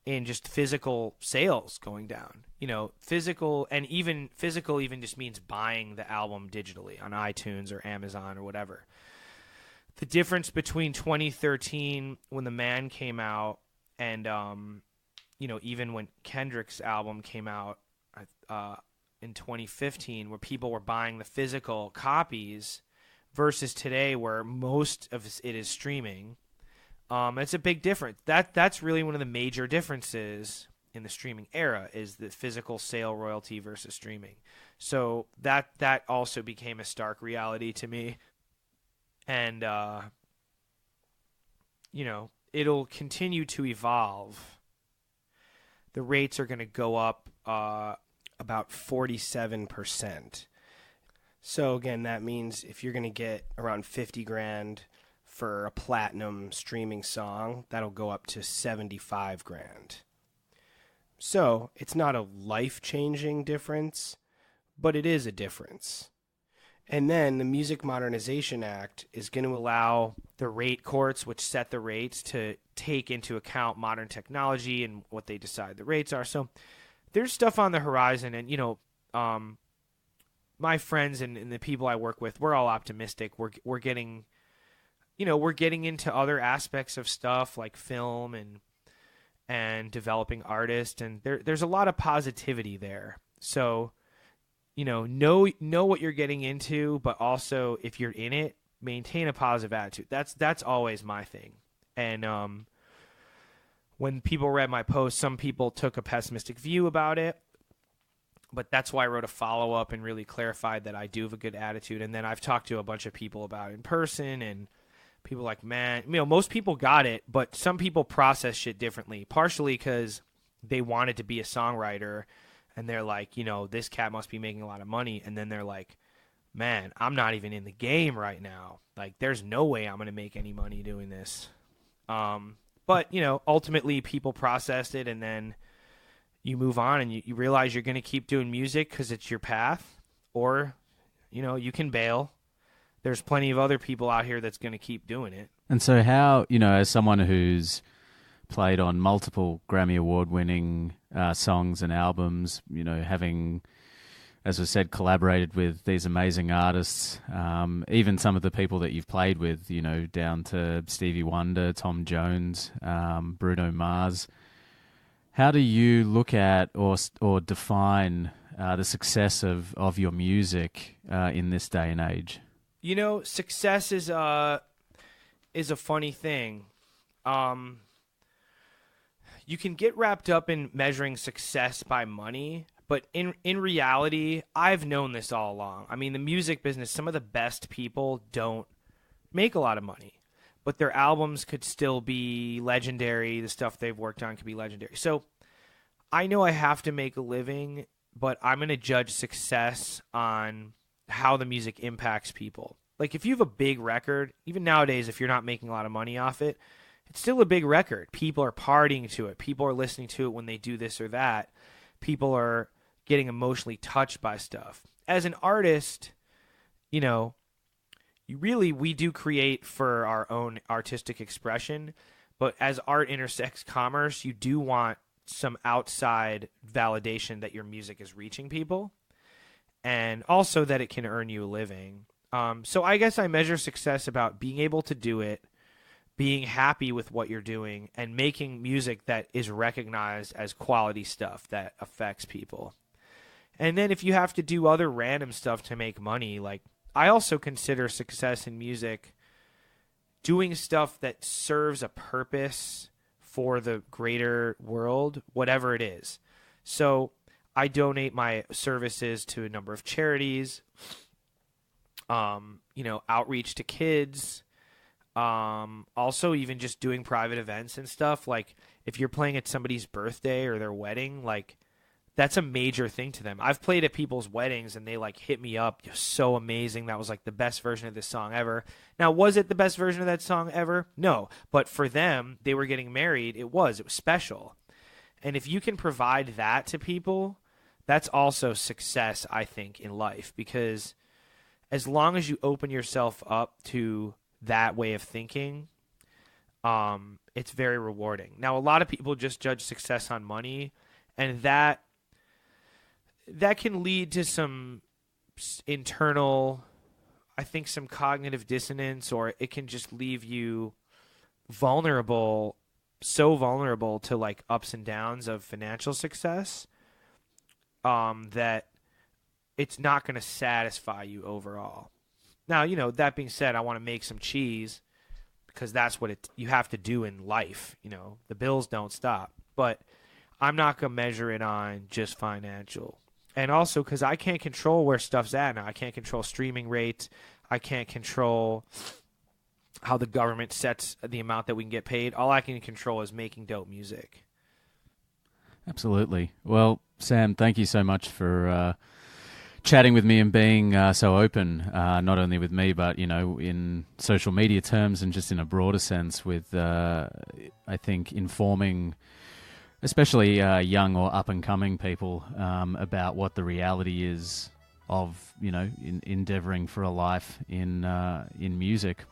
in just physical sales going down. Physical even just means buying the album digitally on iTunes or Amazon or whatever. The difference between 2013 when The Man came out and even when Kendrick's album came out in 2015 where people were buying the physical copies versus today where most of it is streaming. It's a big difference. That's really one of the major differences in the streaming era is the physical sale royalty versus streaming. So that also became a stark reality to me. And, it'll continue to evolve. The rates are going to go up about 47%. So again, that means if you're going to get around 50 grand for a platinum streaming song, that'll go up to 75 grand. So it's not a life-changing difference, but it is a difference. And then the Music Modernization Act is going to allow the rate courts, which set the rates, to take into account modern technology and what they decide the rates are. So there's stuff on the horizon, and my friends and the people I work with, we're all optimistic. We're getting into other aspects of stuff like film and developing artists, and there's a lot of positivity there. So, know what you're getting into, but also if you're in it, maintain a positive attitude. That's always my thing. And when people read my post, some people took a pessimistic view about it, but that's why I wrote a follow-up and really clarified that I do have a good attitude. And then I've talked to a bunch of people about it in person, and people are like, man, most people got it, but some people process shit differently, partially because they wanted to be a songwriter, and they're like, this cat must be making a lot of money. And then they're like, man, I'm not even in the game right now. Like, there's no way I'm going to make any money doing this. But, ultimately people processed it, and then you move on and you realize you're going to keep doing music because it's your path, or, you can bail. There's plenty of other people out here that's going to keep doing it. And so how, as someone who's played on multiple Grammy Award winning songs and albums, having, as I said, collaborated with these amazing artists, even some of the people that you've played with, down to Stevie Wonder, Tom Jones, Bruno Mars. How do you look at or define the success of your music in this day and age? Success is a funny thing. You can get wrapped up in measuring success by money, but in reality, I've known this all along. I mean, the music business, some of the best people don't make a lot of money, but their albums could still be legendary. The stuff they've worked on could be legendary. So I know I have to make a living, but I'm going to judge success on how the music impacts people. Like, if you have a big record, even nowadays, if you're not making a lot of money off it, it's still a big record. People are partying to it. People are listening to it when they do this or that. People are getting emotionally touched by stuff. As an artist, we do create for our own artistic expression, but as art intersects commerce, you do want some outside validation that your music is reaching people, and also that it can earn you a living. So I guess I measure success about being able to do it, being happy with what you're doing, and making music that is recognized as quality stuff that affects people. And then if you have to do other random stuff to make money, like, I also consider success in music doing stuff that serves a purpose for the greater world, whatever it is. So I donate my services to a number of charities, outreach to kids, also even just doing private events and stuff. Like, if you're playing at somebody's birthday or their wedding, like, that's a major thing to them. I've played at people's weddings and they like hit me up. You're so amazing. That was like the best version of this song ever. Now, was it the best version of that song ever? No. But for them, they were getting married. It was special. And if you can provide that to people, that's also success, I think, in life. Because as long as you open yourself up to that way of thinking, it's very rewarding. Now, a lot of people just judge success on money, and that can lead to some internal, I think, some cognitive dissonance, or it can just leave you vulnerable, so vulnerable to like ups and downs of financial success, that it's not going to satisfy you overall. Now, you know, that being said, I want to make some cheese because that's what you have to do in life. You know, the bills don't stop. But I'm not going to measure it on just financial. And also because I can't control where stuff's at now. I can't control streaming rates. I can't control how the government sets the amount that we can get paid. All I can control is making dope music. Absolutely. Well, Sam, thank you so much for chatting with me and being so open, not only with me, but, you know, in social media terms and just in a broader sense with, I think, informing especially young or up-and-coming people about what the reality is of, you know, endeavoring for a life in music.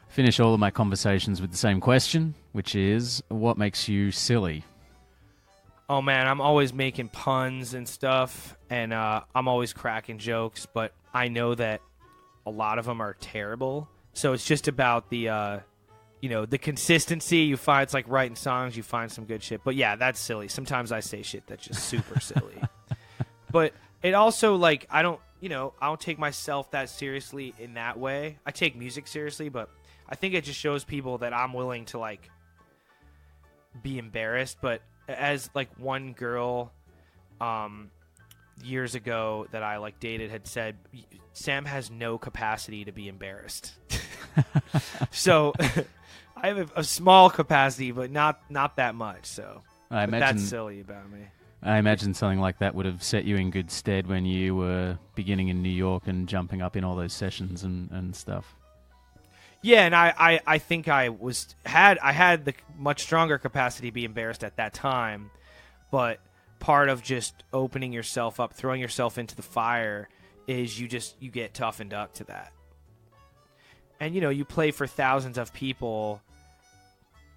Finish all of my conversations with the same question, which is, what makes you silly? Oh, man, I'm always making puns and stuff, and I'm always cracking jokes, but I know that a lot of them are terrible. So it's just about the, you know, the consistency. You find it's like writing songs, you find some good shit. But, yeah, that's silly. Sometimes I say shit that's just super silly. But it also, like, I don't take myself that seriously in that way. I take music seriously, but I think it just shows people that I'm willing to, like, be embarrassed. But as, like, one girl years ago that I, like, dated had said, Sam has no capacity to be embarrassed. So I have a small capacity, but not that much. So that's silly about me. I imagine something like that would have set you in good stead when you were beginning in New York and jumping up in all those sessions and stuff. Yeah, and I think I had the much stronger capacity to be embarrassed at that time, but part of just opening yourself up, throwing yourself into the fire, is you get toughened up to that. And, you know, you play for thousands of people,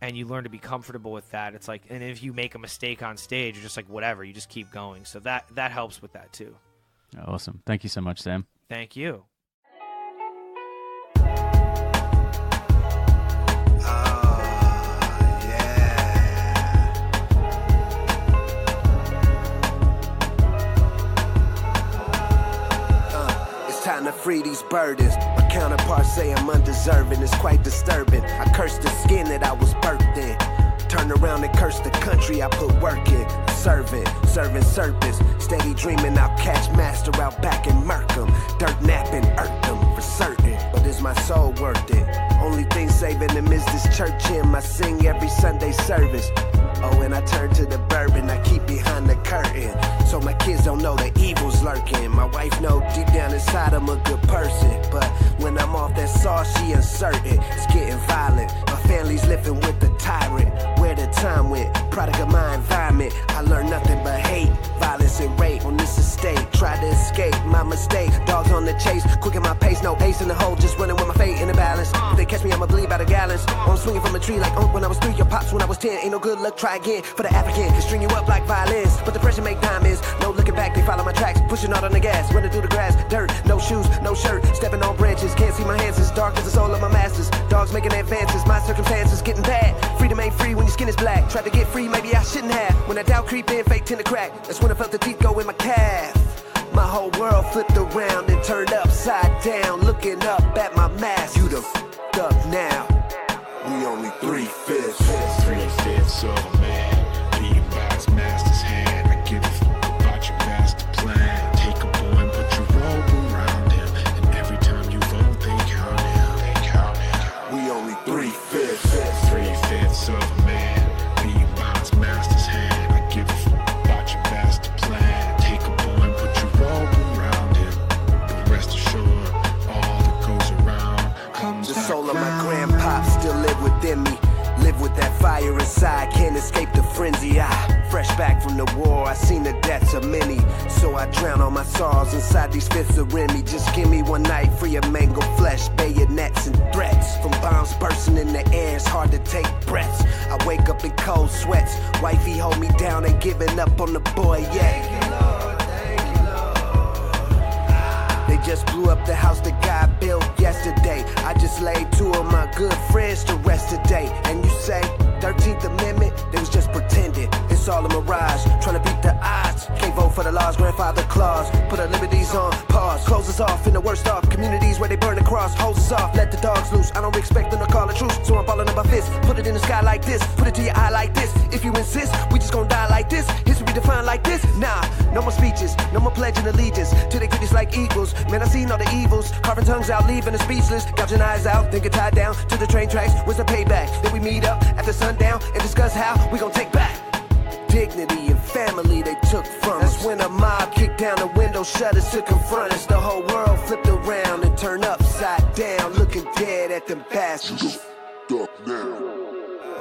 and you learn to be comfortable with that. It's like, and if you make a mistake on stage, you're just like, whatever, you just keep going. So that helps with that too. Awesome. Thank you so much, Sam. Thank you. Time to free these burdens. My counterparts say I'm undeserving. It's quite disturbing. I curse the skin that I was birthed in. Turn around and curse the country I put work in. Serving serpents. Steady dreaming I'll catch master out back in Merkham. Dirt napping, earth them for certain. But is my soul worth it? Only thing saving them is this church hymn I sing every Sunday service. Oh, and I turn to the bourbon I keep behind the curtain, so my kids don't know the evil's lurking. My wife know deep down inside I'm a good person, but when I'm off that sauce, she uncertain. It's getting violent. My family's living with the tyrant. Where the time went, product of my environment. I learned nothing but hate, violence and rape on this estate. Try to escape my mistake. Dogs on the chase, quick in my pace, no ace in the hole, just running with my fate in the balance. If they catch me, I'ma bleed by the gallons. I'm swinging from a tree like when I was 3. Your pops when I was 10. Ain't no good luck, try again. For the African, they string you up like violins, but the pressure make diamonds. No looking back, they follow my tracks, pushing out on the gas, running through the grass, dirt, no shoes, no shirt, stepping on branches, can't see my hands, it's dark as the soul of my masters. Dogs making advances, my circumstances getting bad. Freedom ain't free when your skin is black. Tried to get free, maybe I shouldn't have. When I doubt creep in, fake tend to crack. That's when I felt the teeth go in my calf. My whole world flipped around and turned upside down, looking up at my mask. You done f***ed up now. We only 3/5. 3/5 of a man, beaten by his master's hand. I give a f*** about your master plan. Take a boy and put your robe around him, and every time you vote, they count him. We only 3/5. 3/5 of a man, beaten by his master's hand. I give a f*** about your master plan. Take a boy and put your robe around him, but rest assured, all that goes around comes The back soul of my round. grandpop still live within me. Live with that fire inside, can't escape the frenzy. Fresh back from the war, I seen the deaths of many. So I drown all my sorrows inside these fifths of Remy. Just give me one night, free of mangled flesh, bayonets and threats. From bombs bursting in the air, it's hard to take breaths. I wake up in cold sweats, wifey hold me down, ain't giving up on the boy yet. They just blew up the house that God built yesterday. I just laid 2 of my good friends to rest today. And you say, 13th Amendment, they was just pretending. It's all a mirage, trying to beat the odds. Can't vote for the laws, grandfather is off, let the dogs loose. I don't expect them to call a truce, so I'm balling up my fist. Put it in the sky like this, put it to your eye like this. If you insist, we just gon' die like this. History defined like this. Nah, no more speeches, no more pledging allegiance to the critics like equals. Man, I seen all the evils, carving tongues out, leaving the speechless, gouging eyes out, then get tied down to the train tracks. Where's the payback? Then we meet up after sundown and discuss how we gon' take back dignity and family they took from us. That's when a mob kicked down the window shutters to confront us. The whole world flipped around and turned upside down, looking dead at them bastards. Up now.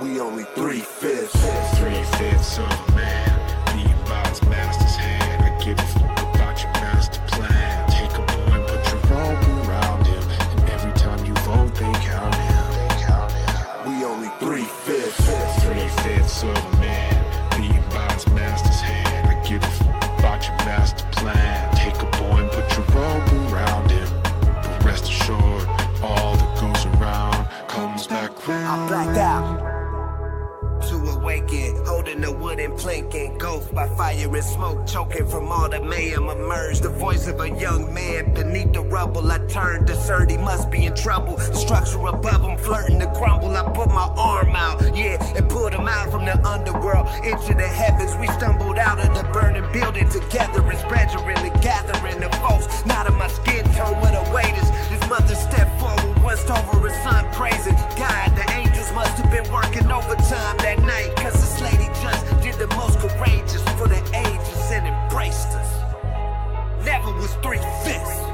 We only 3/5. 3/5 of a man, being by his master's hand. I give a fuck about your master plan. Take a boy and put your rope around him, and every time you vote, they count him. We only 3/5. 3/5 of a man, being by his master's hand. I give a fuck about your master plan. Take a boy and put your rope around him, but rest assured, all that goes around comes back round. I blacked out to awaken, holding the wooden plank engulfed by fire and smoke, choking from all the mayhem emerged. The voice of a young man beneath the rubble. I turned, discerned he must be in trouble. The structure above him flirting to crumble. I put my arm out, yeah, and pulled him out from the underworld into the heavens. We stumbled out of the burning building together and gradually gathering the folks. Not in my skin tone with a waiters. His mother stepped forward, once over his son praising God. The angels must have been working overtime that night, cause this lady just did the most courageous for the ages and embraced us. Never was 3/5.